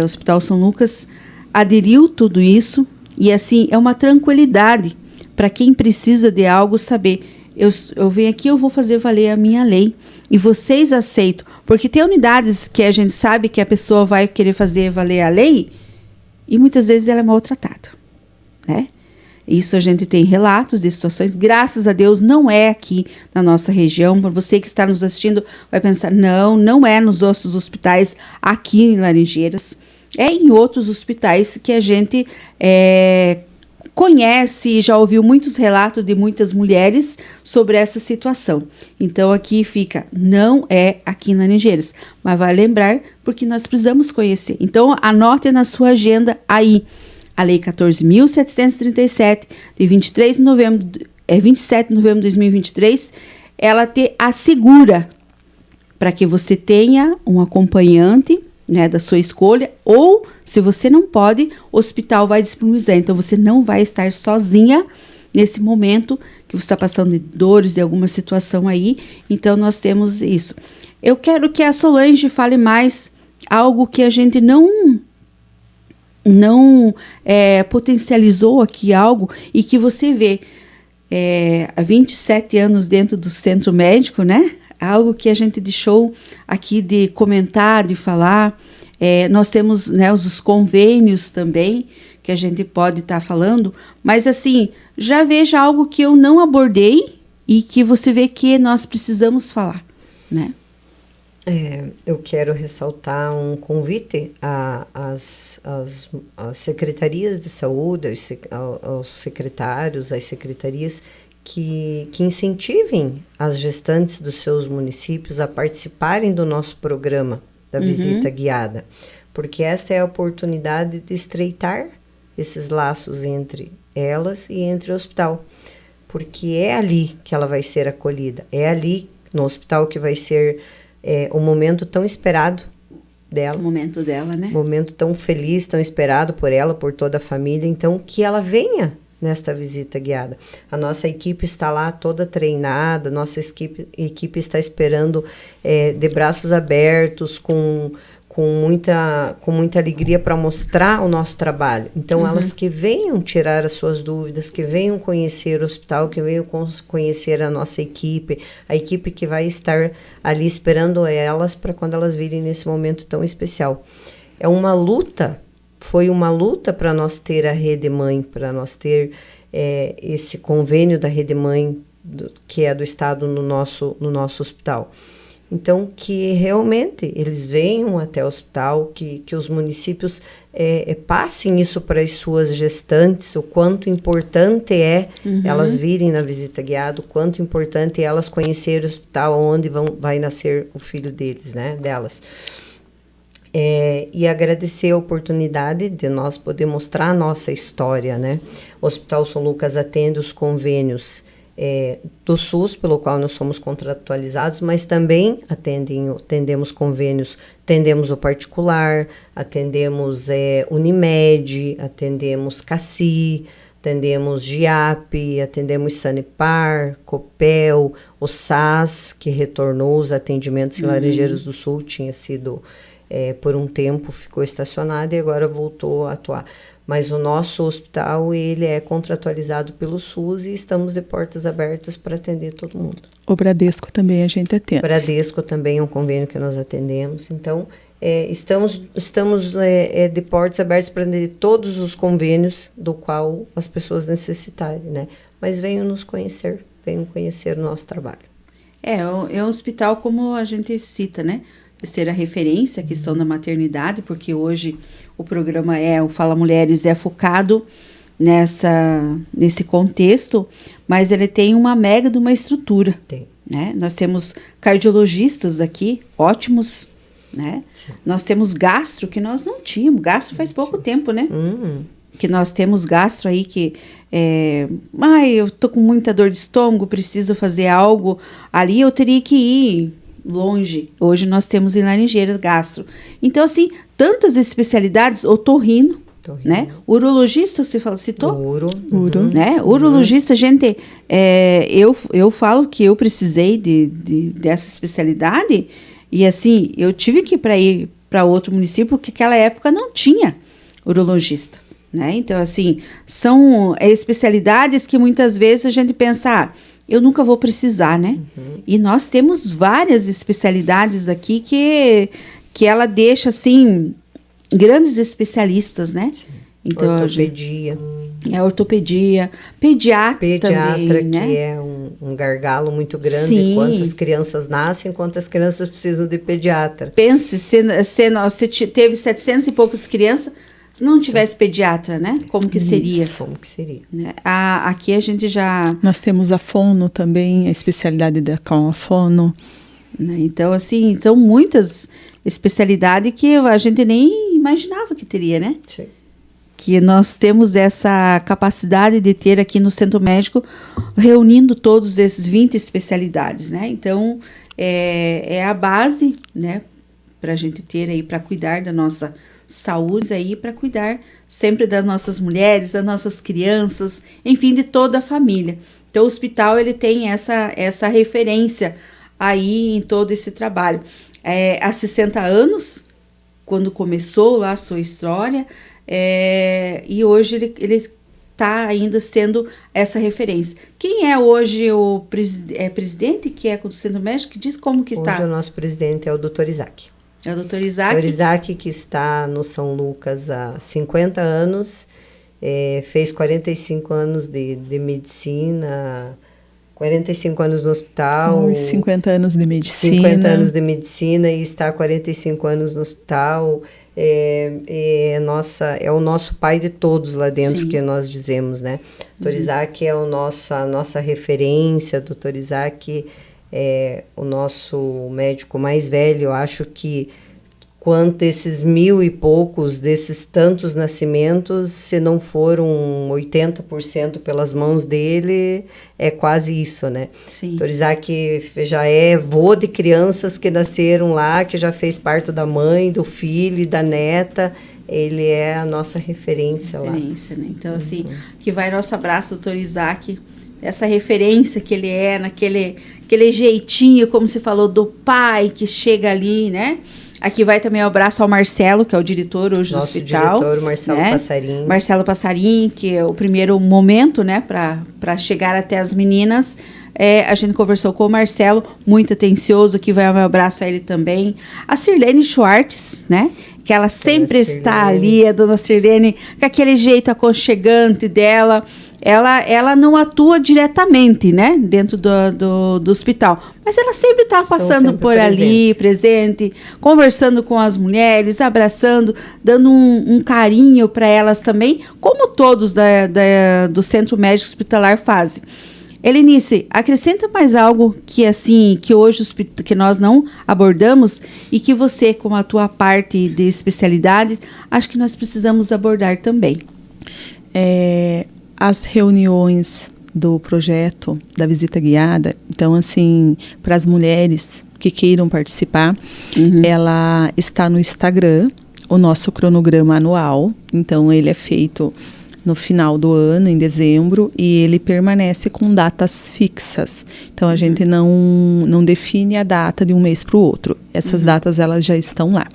Speaker 2: Hospital São Lucas, aderiu tudo isso. E, assim, é uma tranquilidade para quem precisa de algo saber. Eu venho aqui, eu vou fazer valer a minha lei. E vocês aceitam. Porque tem unidades que a gente sabe que a pessoa vai querer fazer valer a lei e muitas vezes ela é maltratada, né? Isso a gente tem relatos de situações, graças a Deus não é aqui na nossa região. Para você que está nos assistindo vai pensar, não é nos nossos hospitais aqui em Laranjeiras, é em outros hospitais que a gente conhece e já ouviu muitos relatos de muitas mulheres sobre essa situação. Então aqui fica, não é aqui em Laranjeiras, mas vai lembrar porque nós precisamos conhecer. Então anote na sua agenda aí. A Lei 14.737, de 27 de novembro de 2023, ela te assegura para que você tenha um acompanhante, né, da sua escolha, ou, se você não pode, o hospital vai disponibilizar. Então, você não vai estar sozinha nesse momento que você está passando de dores, de alguma situação aí. Então, nós temos isso. Eu quero que a Solange fale mais algo que a gente não potencializou aqui algo e que você vê há 27 anos dentro do centro médico, né? Algo que a gente deixou aqui de comentar, de falar. Nós temos, né, os convênios também que a gente pode estar falando, mas assim, já veja algo que eu não abordei e que você vê que nós precisamos falar, né?
Speaker 3: Eu quero ressaltar um convite às secretarias de saúde, aos secretários, às secretarias que incentivem as gestantes dos seus municípios a participarem do nosso programa da visita guiada, porque esta é a oportunidade de estreitar esses laços entre elas e entre o hospital, porque é ali que ela vai ser acolhida, é ali no hospital que vai ser o momento tão esperado dela.
Speaker 2: O momento dela, né?
Speaker 3: Momento tão feliz, tão esperado por ela, por toda a família. Então, que ela venha nesta visita guiada. A nossa equipe está lá toda treinada, nossa equipe está esperando de braços abertos, com muita alegria para mostrar o nosso trabalho. Então, elas que venham tirar as suas dúvidas, que venham conhecer o hospital, que venham conhecer a nossa equipe, a equipe que vai estar ali esperando elas para quando elas virem nesse momento tão especial. É uma luta, foi uma luta para nós ter a Rede Mãe, para nós ter esse convênio da Rede Mãe, que é do Estado no nosso hospital. Então, que realmente eles venham até o hospital, que os municípios passem isso para as suas gestantes, o quanto importante é elas virem na visita guiada, o quanto importante é elas conhecerem o hospital onde vai nascer o filho delas. E agradecer a oportunidade de nós poder mostrar a nossa história, né? O Hospital São Lucas atende os convênios do SUS, pelo qual nós somos contratualizados, mas também atendemos convênios, atendemos o particular, atendemos Unimed, atendemos CACI, atendemos GIAP, atendemos Sanepar, Copel, o SAS, que retornou os atendimentos em Laranjeiras do Sul, tinha sido, por um tempo, ficou estacionado e agora voltou a atuar. Mas o nosso hospital, ele é contratualizado pelo SUS e estamos de portas abertas para atender todo mundo.
Speaker 4: O Bradesco também a gente atende.
Speaker 3: O Bradesco também é um convênio que nós atendemos. Então, estamos de portas abertas para atender todos os convênios do qual as pessoas necessitarem, né? Mas venham nos conhecer, venham conhecer o nosso trabalho.
Speaker 2: É um hospital, como a gente cita, né? Ser a referência, a questão da maternidade, porque hoje o programa o Fala Mulheres é focado nesse contexto, mas ele tem uma mega de uma estrutura.
Speaker 3: Tem.
Speaker 2: Né? Nós temos cardiologistas aqui, ótimos, né? Nós temos gastro, que nós não tínhamos. Gastro faz pouco tempo, né? Que nós temos gastro aí que... eu tô com muita dor de estômago, preciso fazer algo. Ali eu teria que ir longe. Hoje nós temos em Laranjeiras gastro. Então, assim, tantas especialidades, otorrino, né? Urologista, você citou?
Speaker 3: Uro.
Speaker 2: Né? Urologista, gente, eu falo que eu precisei dessa especialidade e, assim, eu tive que ir para outro município porque naquela época não tinha urologista, né? Então, assim, são especialidades que muitas vezes a gente pensa... eu nunca vou precisar, né? E nós temos várias especialidades aqui que ela deixa, assim, grandes especialistas, né? Então,
Speaker 3: ortopedia.
Speaker 2: Ortopedia. Pediatra também, né?
Speaker 3: Que é um gargalo muito grande.
Speaker 2: Sim.
Speaker 3: Quantas crianças nascem, quantas crianças precisam de pediatra.
Speaker 2: Pense, você teve 700 e poucas crianças... se não tivesse pediatra, né? Como que seria?
Speaker 3: Como que seria?
Speaker 2: Né? Aqui a gente já...
Speaker 4: Nós temos a fono também, a especialidade com a fono.
Speaker 2: Né? Então, assim, são muitas especialidades que a gente nem imaginava que teria, né?
Speaker 3: Sim.
Speaker 2: Que nós temos essa capacidade de ter aqui no Centro Médico, reunindo todos esses 20 especialidades, né? Então, é a base, né? Para a gente ter aí, para cuidar da nossa saúde aí, para cuidar sempre das nossas mulheres, das nossas crianças, enfim, de toda a família. Então, o hospital, ele tem essa referência aí em todo esse trabalho. Há 60 anos, quando começou lá a sua história, e hoje ele está ainda sendo essa referência. Quem é hoje o presidente que é do Centro Médico? Que diz como que está?
Speaker 3: Hoje o nosso presidente é o Dr. Isaac.
Speaker 2: É o Dr. Isaac?
Speaker 3: O Dr. Isaac, que está no São Lucas há 50 anos, fez 45 anos de medicina, 45 anos no hospital.
Speaker 4: 50 anos de medicina.
Speaker 3: 50 anos de medicina e está há 45 anos no hospital. É o nosso pai de todos lá dentro. Sim. Que nós dizemos, né? Dr. Isaac é a nossa referência. Dr. Isaac é o nosso médico mais velho. Eu acho que quanto desses 1000 e poucos, desses tantos nascimentos, se não foram 80% pelas mãos dele, é quase isso, né?
Speaker 2: Sim.
Speaker 3: Dr. Isaac já é vô de crianças que nasceram lá, que já fez parto da mãe, do filho e da neta. Ele é a nossa referência lá.
Speaker 2: Né? Então, assim, que vai nosso abraço, doutor Isaac, essa referência que ele é, aquele jeitinho, como você falou, do pai que chega ali, né? Aqui vai também o abraço ao Marcelo, que é o diretor hoje do hospital.
Speaker 3: Nosso diretor, Marcelo, né? Passarim.
Speaker 2: Marcelo Passarim, que é o primeiro momento, né, para chegar até as meninas. A gente conversou com o Marcelo, muito atencioso, aqui vai o meu abraço a ele também. A Sirlene Schwartz, né, que ela sempre está ali, a dona Sirlene, com aquele jeito aconchegante dela. Ela não atua diretamente, né, dentro do hospital, mas ela sempre está passando por ali, presente, conversando com as mulheres, abraçando, dando um carinho para elas também, como todos do Centro Médico Hospitalar fazem. Helenice, acrescenta mais algo que hoje que nós não abordamos e que você, como a tua parte de especialidades, acho que nós precisamos abordar também.
Speaker 4: As reuniões do projeto da visita guiada, então, assim, para as mulheres que queiram participar, ela está no Instagram, o nosso cronograma anual. Então, ele é feito no final do ano, em dezembro, e ele permanece com datas fixas. Então, a gente não define a data de um mês para o outro. Essas datas, elas já estão lá.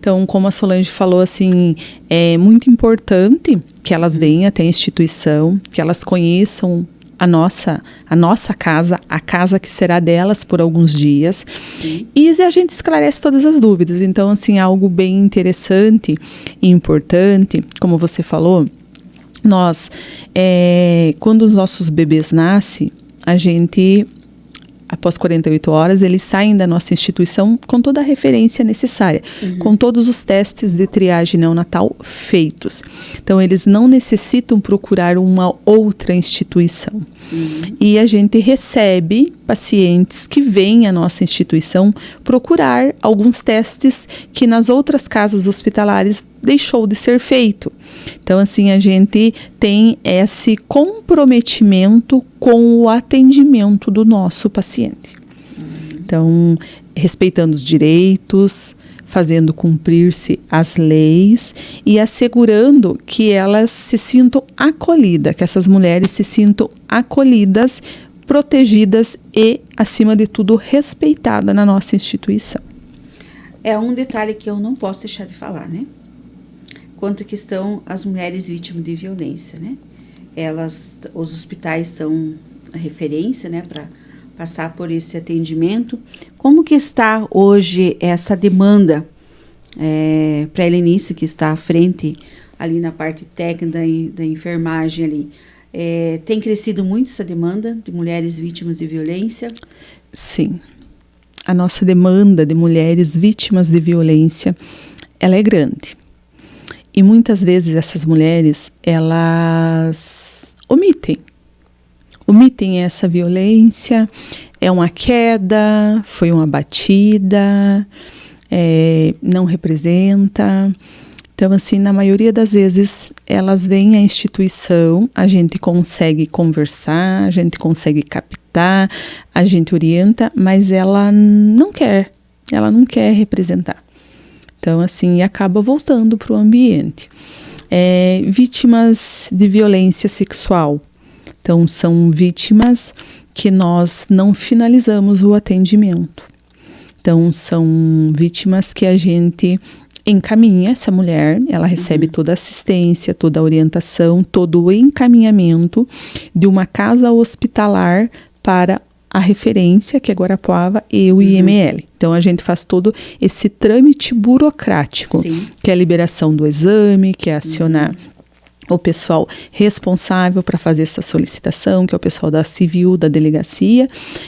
Speaker 4: Então, como a Solange falou, assim, é muito importante que elas venham até a instituição, que elas conheçam a nossa casa, a casa que será delas por alguns dias. Sim. E a gente esclarece todas as dúvidas. Então, assim, algo bem interessante e importante, como você falou, nós, quando os nossos bebês nascem, a gente, após 48 horas, eles saem da nossa instituição com toda a referência necessária, com todos os testes de triagem neonatal feitos. Então, eles não necessitam procurar uma outra instituição. E a gente recebe pacientes que vêm à nossa instituição procurar alguns testes que nas outras casas hospitalares deixou de ser feito. Então, assim, a gente tem esse comprometimento com o atendimento do nosso paciente. Então, respeitando os direitos, fazendo cumprir-se as leis e assegurando que elas se sintam acolhidas, que essas mulheres se sintam acolhidas, protegidas e, acima de tudo, respeitadas na nossa instituição.
Speaker 2: É um detalhe que eu não posso deixar de falar, né? Quanto que estão as mulheres vítimas de violência, né? Os hospitais são a referência, né, para passar por esse atendimento. Como que está hoje essa demanda para a Helenice, que está à frente ali na parte técnica da enfermagem ali? Tem crescido muito essa demanda de mulheres vítimas de violência?
Speaker 4: Sim. A nossa demanda de mulheres vítimas de violência, ela é grande. E muitas vezes essas mulheres, elas omitem essa violência, é uma queda, foi uma batida, não representa. Então, assim, na maioria das vezes, elas vêm à instituição, a gente consegue conversar, a gente consegue captar, a gente orienta, mas ela não quer representar. Então, assim, acaba voltando para o ambiente. Vítimas de violência sexual. Então, são vítimas que nós não finalizamos o atendimento. Então, são vítimas que a gente encaminha essa mulher, ela recebe toda a assistência, toda a orientação, todo o encaminhamento de uma casa hospitalar para a referência, que é Guarapuava, e o IML. Então, a gente faz todo esse trâmite burocrático, que é a liberação do exame, que é acionar o pessoal responsável para fazer essa solicitação, que é o pessoal da civil, da delegacia,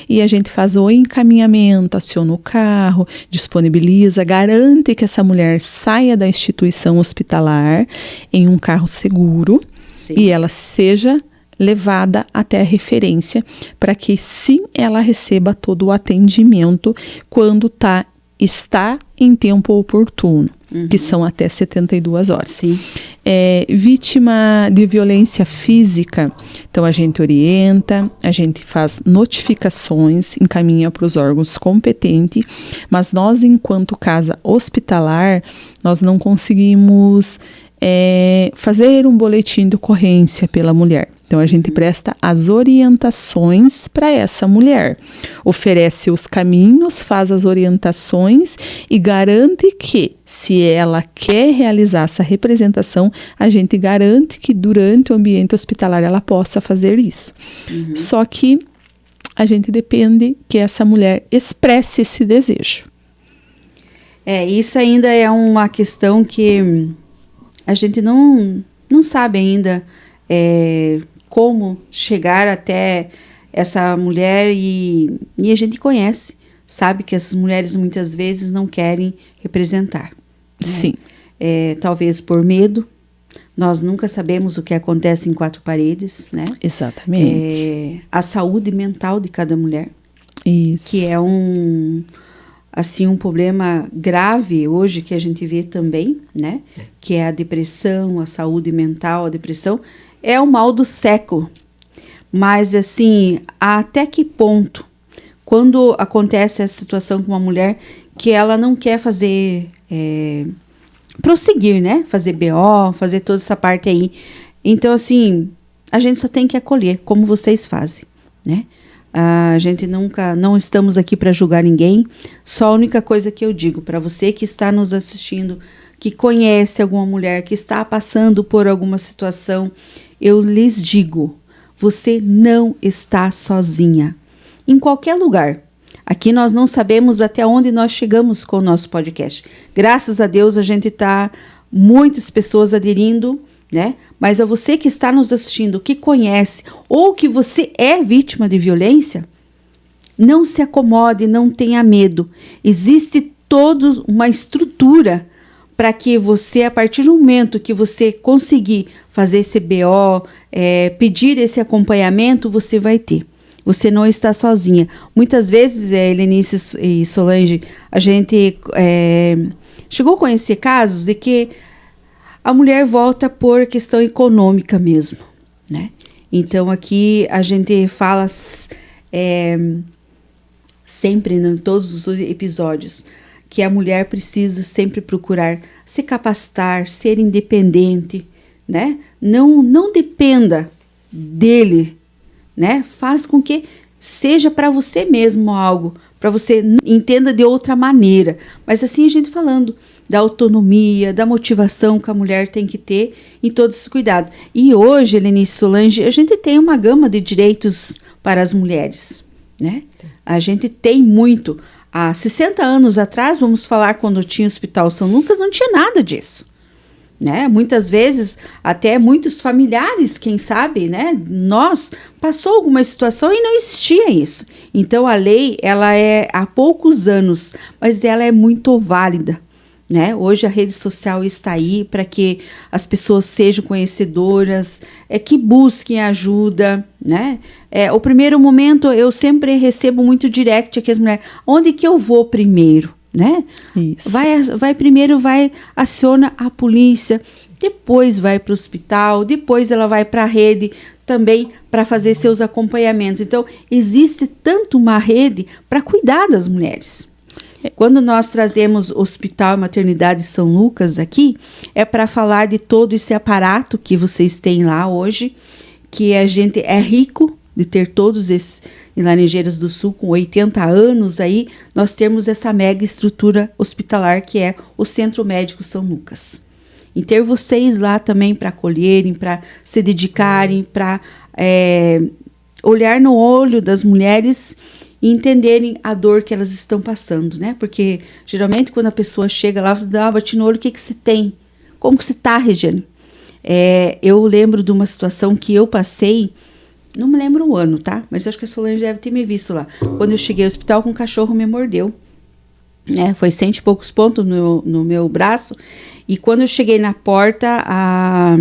Speaker 4: e a gente faz o encaminhamento, aciona o carro, disponibiliza, garante que essa mulher saia da instituição hospitalar em um carro seguro e ela seja levada até a referência para que sim ela receba todo o atendimento quando está está em tempo oportuno, que são até 72 horas.
Speaker 2: Sim.
Speaker 4: Vítima de violência física, então a gente orienta, a gente faz notificações, encaminha para os órgãos competentes, mas nós, enquanto casa hospitalar, nós não conseguimos fazer um boletim de ocorrência pela mulher. Então, a gente presta as orientações para essa mulher. Oferece os caminhos, faz as orientações e garante que, se ela quer realizar essa representação, a gente garante que durante o ambiente hospitalar ela possa fazer isso. Só que a gente depende que essa mulher expresse esse desejo.
Speaker 2: Isso ainda é uma questão que a gente não sabe ainda como chegar até essa mulher e a gente conhece, sabe que essas mulheres muitas vezes não querem representar. Né?
Speaker 4: Sim.
Speaker 2: Talvez por medo, nós nunca sabemos o que acontece em quatro paredes, né?
Speaker 4: Exatamente.
Speaker 2: A saúde mental de cada mulher.
Speaker 4: Isso.
Speaker 2: Que é um problema grave hoje que a gente vê também, né? Que é a depressão, a saúde mental, a depressão. É o mal do século. Mas, assim, até que ponto, quando acontece essa situação com uma mulher que ela não quer fazer, prosseguir, né? Fazer BO, fazer toda essa parte aí. Então, assim, a gente só tem que acolher, como vocês fazem, né? A gente não estamos aqui para julgar ninguém. Só a única coisa que eu digo para você que está nos assistindo, que conhece alguma mulher que está passando por alguma situação, eu lhes digo, você não está sozinha. Em qualquer lugar. Aqui nós não sabemos até onde nós chegamos com o nosso podcast. Graças a Deus a gente está, muitas pessoas aderindo, né? Mas a você que está nos assistindo, que conhece, ou que você é vítima de violência, não se acomode, não tenha medo. Existe toda uma estrutura para que você, a partir do momento que você conseguir fazer esse BO, pedir esse acompanhamento, você vai ter. Você não está sozinha. Muitas vezes, Helenice e Solange, a gente chegou a conhecer casos de que a mulher volta por questão econômica mesmo, né? Então, aqui a gente fala sempre, em todos os episódios, que a mulher precisa sempre procurar se capacitar, ser independente, né? Não dependa dele, né? Faz com que seja para você mesmo algo, para você entenda de outra maneira. Mas assim a gente falando da autonomia, da motivação que a mulher tem que ter em todo esse cuidado. E hoje, Helenice, Solange, a gente tem uma gama de direitos para as mulheres, né? A gente tem muito. Há 60 anos atrás, vamos falar quando tinha o Hospital São Lucas, não tinha nada disso, né? Muitas vezes, até muitos familiares, quem sabe, né? Passou alguma situação e não existia isso. Então, a lei, ela é há poucos anos, mas ela é muito válida, né? Hoje a rede social está aí para que as pessoas sejam conhecedoras, que busquem ajuda, né? O primeiro momento eu sempre recebo muito direct aqui as mulheres, onde que eu vou primeiro, né?
Speaker 4: Isso.
Speaker 2: Vai primeiro, aciona a polícia, depois vai para o hospital, depois ela vai para a rede também para fazer seus acompanhamentos. Então existe tanto uma rede para cuidar das mulheres. Quando nós trazemos Hospital e Maternidade São Lucas aqui, é para falar de todo esse aparato que vocês têm lá hoje, que a gente é rico de ter todos esses, em Laranjeiras do Sul, com 80 anos aí, nós temos essa mega estrutura hospitalar que é o Centro Médico São Lucas. E ter vocês lá também para acolherem, para se dedicarem, para olhar no olho das mulheres e entenderem a dor que elas estão passando, né? Porque, geralmente, quando a pessoa chega lá, você dá bate no olho, o que você tem? Como que você tá, Regiane? Eu lembro de uma situação que eu passei, não me lembro o ano, tá? Mas eu acho que a Solange deve ter me visto lá. Quando eu cheguei ao hospital, um cachorro me mordeu. Foi 100 e poucos pontos no meu braço. E quando eu cheguei na porta, a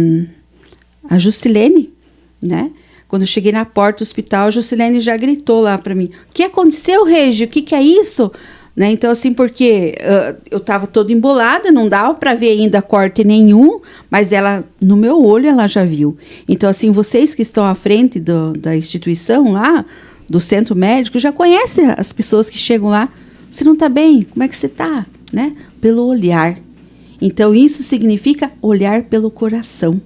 Speaker 2: Juscelene, né? Quando eu cheguei na porta do hospital, a Juscelene já gritou lá para mim. O que aconteceu, Regi? O que é isso? né? Então, assim, porque eu estava toda embolada, não dava para ver ainda corte nenhum, mas ela, no meu olho, ela já viu. Então, assim, vocês que estão à frente da instituição lá, do centro médico, já conhecem as pessoas que chegam lá. Você não está bem? Como é que você está? Né? Pelo olhar. Então, isso significa olhar pelo coração,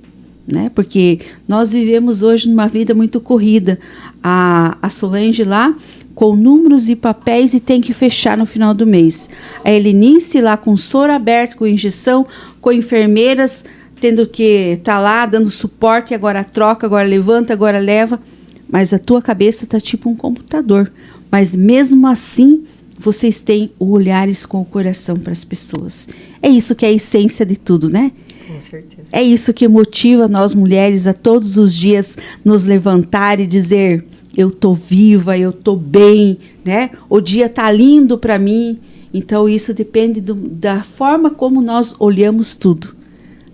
Speaker 2: né? Porque nós vivemos hoje numa vida muito corrida. A Solange lá, com números e papéis, e tem que fechar no final do mês. A Helenice lá com soro aberto, com injeção, com enfermeiras, tendo que estar lá dando suporte, agora troca, agora levanta, agora leva. Mas a tua cabeça está tipo um computador. Mas mesmo assim, vocês têm olhares com o coração para as pessoas. É isso que é a essência de tudo, né?
Speaker 3: Com certeza.
Speaker 2: É isso que motiva nós mulheres a todos os dias nos levantar e dizer: eu tô viva, eu tô bem, né? O dia tá lindo para mim. Então isso depende da forma como nós olhamos tudo,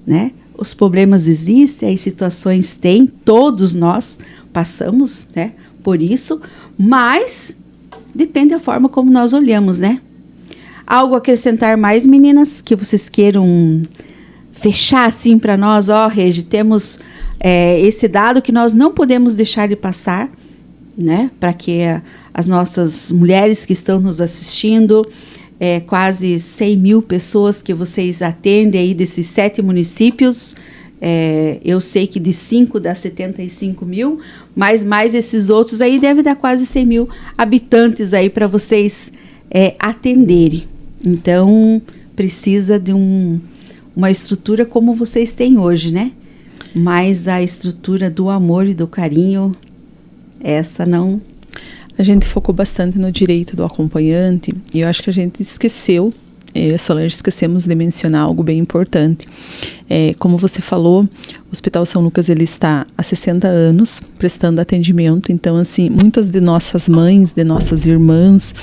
Speaker 2: né? Os problemas existem, as situações têm, todos nós passamos, né? Por isso, mas depende da forma como nós olhamos, né? Algo a acrescentar mais, meninas, que vocês queiram fechar assim para nós? Ó, Regi, temos esse dado que nós não podemos deixar de passar, né? Para que as nossas mulheres que estão nos assistindo, quase 100 mil pessoas que vocês atendem aí desses 7 municípios, eu sei que de 5 dá 75 mil, mas mais esses outros aí deve dar quase 100 mil habitantes aí para vocês atenderem. Então, precisa de uma estrutura como vocês têm hoje, né? Mas a estrutura do amor e do carinho, essa não...
Speaker 4: A gente focou bastante no direito do acompanhante e eu acho que a gente esqueceu, Solange, esquecemos de mencionar algo bem importante. Como você falou, o Hospital São Lucas ele está há 60 anos prestando atendimento. Então, assim, muitas de nossas mães, de nossas irmãs,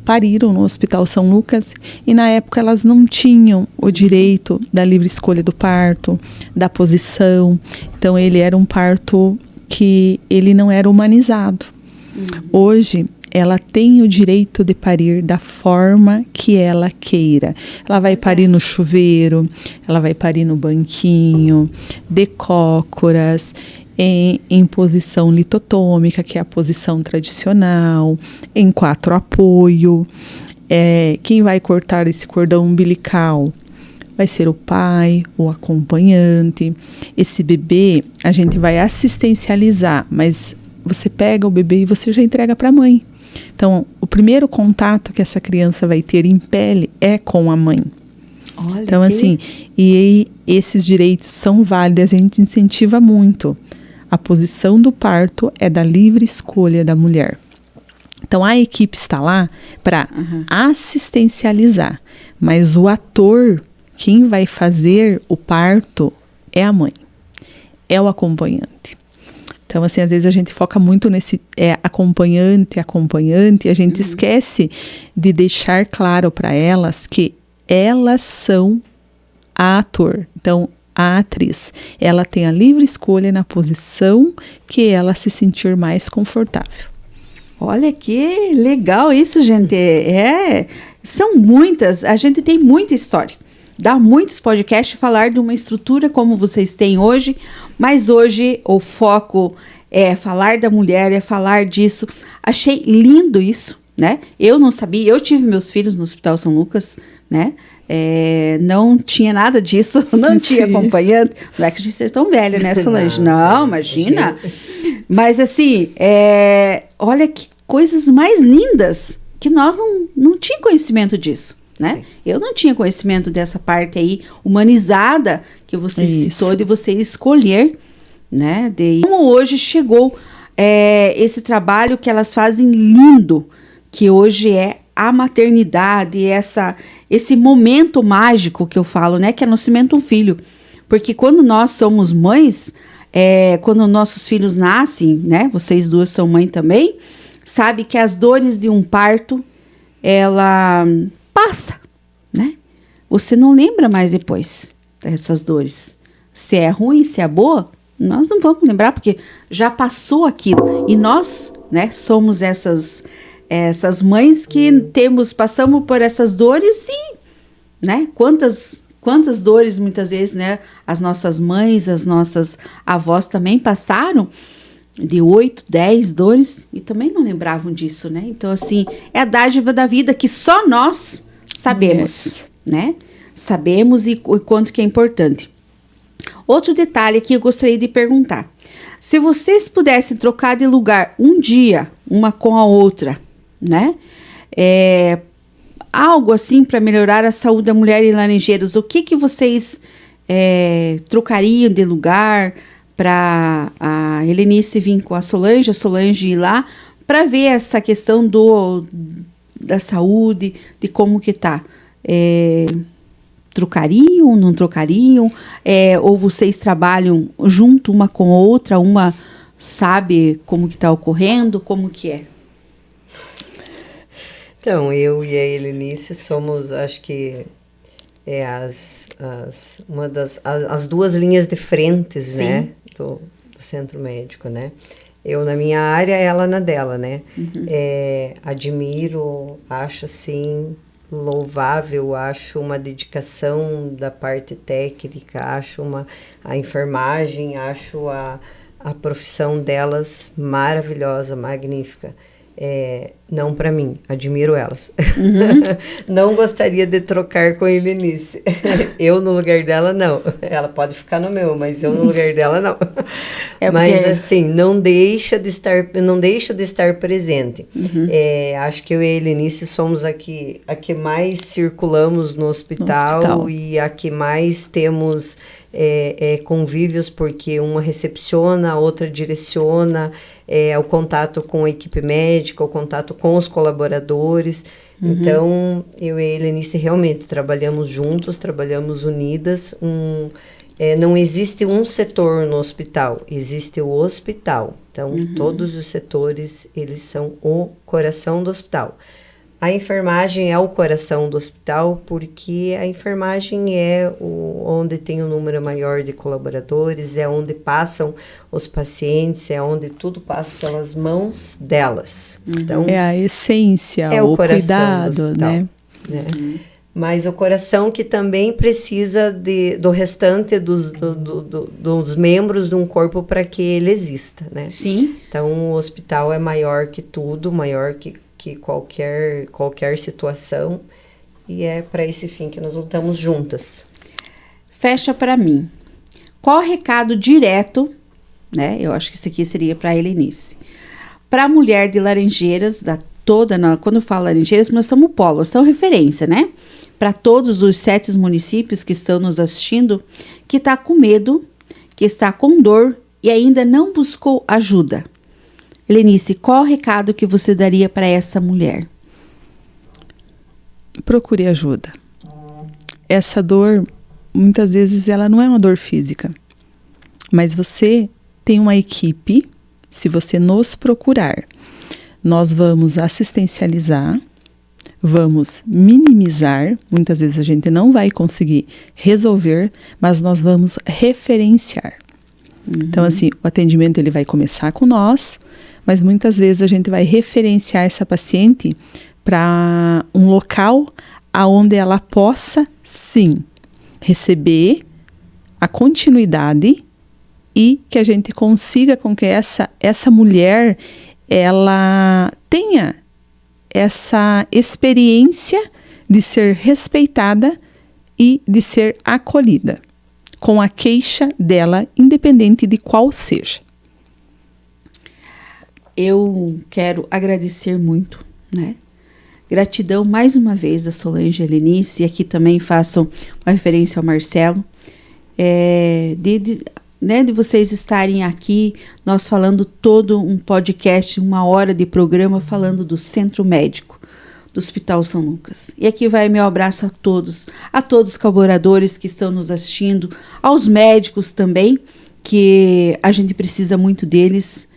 Speaker 4: pariram no Hospital São Lucas e na época elas não tinham o direito da livre escolha do parto, da posição. Então, ele era um parto que ele não era humanizado. Hoje, ela tem o direito de parir da forma que ela queira. Ela vai parir no chuveiro, ela vai parir no banquinho, de cócoras, em posição litotômica, que é a posição tradicional, em 4 apoio. Quem vai cortar esse cordão umbilical vai ser o pai, o acompanhante. Esse bebê a gente vai assistencializar, mas você pega o bebê e você já entrega para a mãe. Então, o primeiro contato que essa criança vai ter em pele é com a mãe.
Speaker 2: Olha,
Speaker 4: então, assim, e esses direitos são válidos, a gente incentiva muito. A posição do parto é da livre escolha da mulher. Então, a equipe está lá para assistencializar, mas o ator, quem vai fazer o parto é a mãe, é o acompanhante. Então, assim, às vezes a gente foca muito nesse acompanhante, e a gente esquece de deixar claro para elas que elas são a ator. Então, a atriz, ela tem a livre escolha na posição que ela se sentir mais confortável.
Speaker 2: Olha que legal isso, gente. São muitas, a gente tem muita história. Dá muitos podcasts falar de uma estrutura como vocês têm hoje, mas hoje o foco é falar da mulher, é falar disso. Achei lindo isso, né? Eu não sabia, eu tive meus filhos no Hospital São Lucas, né? Não tinha nada disso, não tinha acompanhante. Não é que a gente seja tão velha, né, Solange? Não, imagina. Mas assim, olha que coisas mais lindas que nós não tínhamos conhecimento disso. Né? Eu não tinha conhecimento dessa parte aí humanizada que você citou, de você escolher, né? Como hoje chegou esse trabalho que elas fazem lindo, que hoje é a maternidade, esse momento mágico que eu falo, né? Que é nascimento de um filho. Porque quando nós somos mães, quando nossos filhos nascem, né? Vocês duas são mãe também, sabe que as dores de um parto, ela passa, né? Você não lembra mais depois dessas dores. Se é ruim, se é boa, nós não vamos lembrar, porque já passou aquilo. E nós, né, somos essas Essas mães que passamos por essas dores e, né? Quantas dores muitas vezes, né? As nossas mães, as nossas avós também passaram de 8, 10 dores e também não lembravam disso, né? Então, assim, é a dádiva da vida que só nós sabemos, né? Sabemos e o quanto que é importante. Outro detalhe que eu gostaria de perguntar. Se vocês pudessem trocar de lugar um dia, uma com a outra, né? Algo assim para melhorar a saúde da mulher em Laranjeiras, o que vocês trocariam de lugar para a Helenice vir com a Solange ir lá para ver essa questão da saúde, de como que tá? Trocariam, não trocariam? Ou vocês trabalham junto uma com a outra, uma sabe como que está ocorrendo, como que é?
Speaker 3: Então, eu e a Helenice somos, acho que, as duas linhas de frentes, sim, né, do centro médico, né? Eu na minha área, ela na dela, né? Uhum. Admiro, acho assim, louvável, acho uma dedicação da parte técnica, acho a enfermagem, acho a profissão delas maravilhosa, magnífica. Não para mim, admiro elas. Uhum. Não gostaria de trocar com a Helenice. Eu no lugar dela, não. Ela pode ficar no meu, mas eu no lugar dela, não. Mas assim, não deixa de estar presente. Uhum. Acho que eu e a Helenice somos a que mais circulamos no hospital e a que mais temos convívios, porque uma recepciona, a outra direciona, o contato com a equipe médica, o contato com os colaboradores. Uhum. Então, eu e a Helenice realmente trabalhamos juntos, trabalhamos unidas. Não existe um setor no hospital, existe o hospital. Então, uhum, todos os setores, eles são o coração do hospital. A enfermagem é o coração do hospital porque a enfermagem é onde tem um número maior de colaboradores, é onde passam os pacientes, é onde tudo passa pelas mãos delas. Uhum. Então,
Speaker 4: é a essência, o cuidado, né?
Speaker 3: Uhum. Mas o coração que também precisa do restante dos membros de um corpo para que ele exista, né?
Speaker 2: Sim.
Speaker 3: Então, o hospital é maior que tudo, maior que qualquer situação, e é para esse fim que nós lutamos juntas.
Speaker 2: Fecha para mim. Qual o recado direto, né? Eu acho que isso aqui seria para a Helenice. Para a mulher de Laranjeiras, quando eu falo Laranjeiras, nós somos polo, nós somos referência, né? Para todos os 7 municípios que estão nos assistindo, que está com medo, que está com dor e ainda não buscou ajuda. Helenice, qual o recado que você daria para essa mulher?
Speaker 4: Procure ajuda. Essa dor, muitas vezes, ela não é uma dor física. Mas você tem uma equipe, se você nos procurar, nós vamos assistencializar, vamos minimizar, muitas vezes a gente não vai conseguir resolver, mas nós vamos referenciar. Uhum. Então, assim, o atendimento ele vai começar com nós, mas muitas vezes a gente vai referenciar essa paciente para um local aonde ela possa, sim, receber a continuidade e que a gente consiga com que essa mulher, ela tenha essa experiência de ser respeitada e de ser acolhida com a queixa dela, independente de qual seja.
Speaker 2: Eu quero agradecer muito, né? Gratidão mais uma vez a Solange e a Helenice, e aqui também faço uma referência ao Marcelo, de vocês estarem aqui, nós falando todo um podcast, 1 hora de programa falando do Centro Médico do Hospital São Lucas. E aqui vai meu abraço a todos os colaboradores que estão nos assistindo, aos médicos também, que a gente precisa muito deles,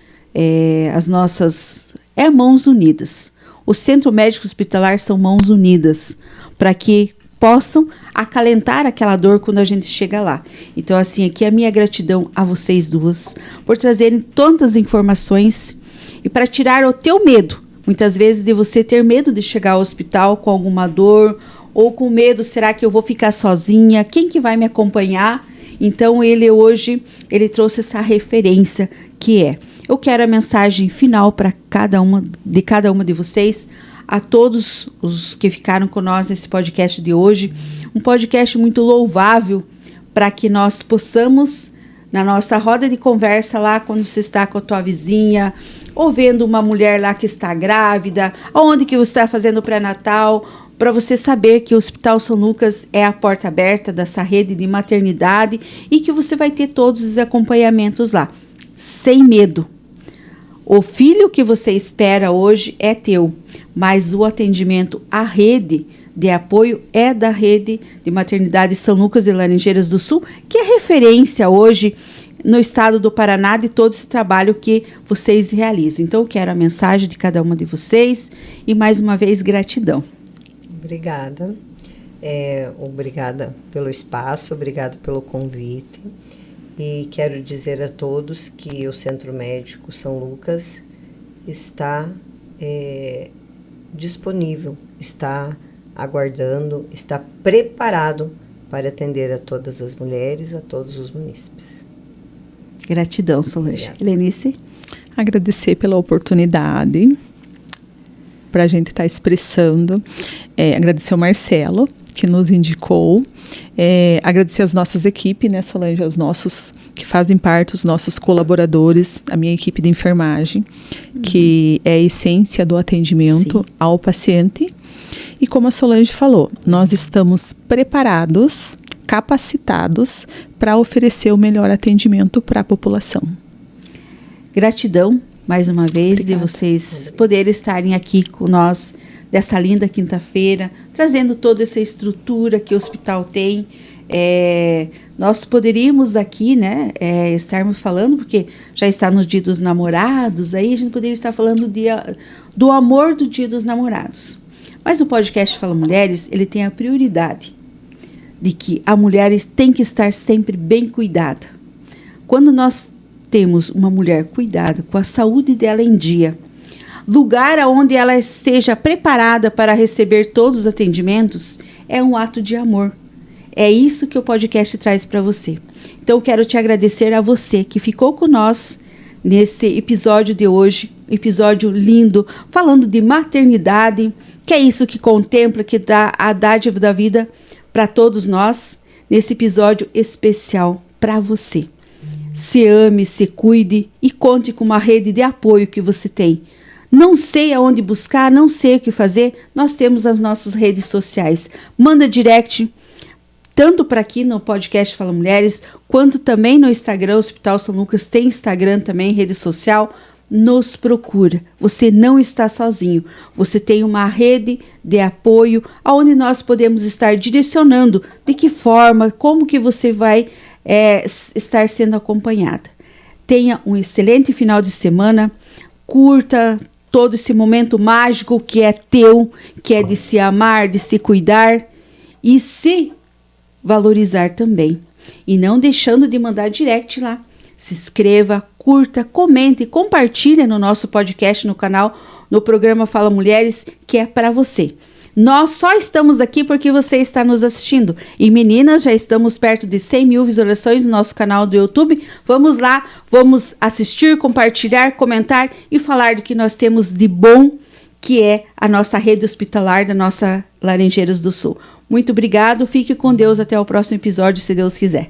Speaker 2: as nossas mãos unidas. O Centro Médico Hospitalar são mãos unidas para que possam acalentar aquela dor quando a gente chega lá. Então, assim, aqui a minha gratidão a vocês duas por trazerem tantas informações e para tirar o teu medo, Muitas vezes de você ter medo de chegar ao hospital com alguma dor, ou com medo, será que eu vou ficar sozinha? Quem que vai me acompanhar? Então ele trouxe essa referência que é: eu quero a mensagem final para cada uma de vocês, a todos os que ficaram com nós nesse podcast de hoje, um podcast muito louvável, para que nós possamos, na nossa roda de conversa lá, quando você está com a tua vizinha, ou vendo uma mulher lá que está grávida, onde que você está fazendo pré-natal, para você saber que o Hospital São Lucas é a porta aberta dessa rede de maternidade e que você vai ter todos os acompanhamentos lá, sem medo. O filho que você espera hoje é teu, mas o atendimento à rede de apoio é da rede de maternidade São Lucas de Laranjeiras do Sul, que é referência hoje no estado do Paraná de todo esse trabalho que vocês realizam. Então, eu quero a mensagem de cada uma de vocês e, mais uma vez, gratidão.
Speaker 3: Obrigada. Obrigada pelo espaço, obrigada pelo convite. E quero dizer a todos que o Centro Médico São Lucas está disponível, está aguardando, está preparado para atender a todas as mulheres, a todos os munícipes.
Speaker 2: Gratidão, Solange. Helenice?
Speaker 4: Agradecer pela oportunidade para a gente estar expressando. Agradecer ao Marcelo, que nos indicou. Agradecer às nossas equipes, né, Solange, aos nossos que fazem parte, os nossos colaboradores, a minha equipe de enfermagem, que é a essência do atendimento ao paciente. E como a Solange falou, nós estamos preparados, capacitados para oferecer o melhor atendimento para a população.
Speaker 2: Gratidão, mais uma vez, obrigada, de vocês poderem estarem aqui com nós dessa linda quinta-feira, trazendo toda essa estrutura que o hospital tem. Nós poderíamos aqui, né, estarmos falando, porque já está no Dia dos Namorados, aí a gente poderia estar falando do amor do Dia dos Namorados. Mas o podcast Fala Mulheres, ele tem a prioridade de que a mulher tem que estar sempre bem cuidada. Quando nós temos uma mulher cuidada, com a saúde dela em dia, lugar onde ela esteja preparada para receber todos os atendimentos, é um ato de amor. É isso que o podcast traz para você. Então, quero te agradecer a você que ficou com nós nesse episódio de hoje, episódio lindo, falando de maternidade, que é isso que contempla, que dá a dádiva da vida para todos nós, nesse episódio especial para você. Se ame, se cuide e conte com uma rede de apoio que você tem. Não sei aonde buscar, não sei o que fazer, nós temos as nossas redes sociais. Manda direct, tanto para aqui no podcast Fala Mulheres, quanto também no Instagram. O Hospital São Lucas tem Instagram também, rede social. Nos procura. Você não está sozinho. Você tem uma rede de apoio onde nós podemos estar direcionando de que forma, como que você vai estar sendo acompanhada. Tenha um excelente final de semana. Curta todo esse momento mágico que é teu, que é de se amar, de se cuidar e se valorizar também. E não deixando de mandar direct lá. Se inscreva, curta, comente e compartilhe no nosso podcast, no canal, no programa Fala Mulheres, que é para você. Nós só estamos aqui porque você está nos assistindo. E meninas, já estamos perto de 100 mil visualizações no nosso canal do YouTube. Vamos lá, vamos assistir, compartilhar, comentar e falar do que nós temos de bom, que é a nossa rede hospitalar da nossa Laranjeiras do Sul. Muito obrigado, fique com Deus, até o próximo episódio, se Deus quiser.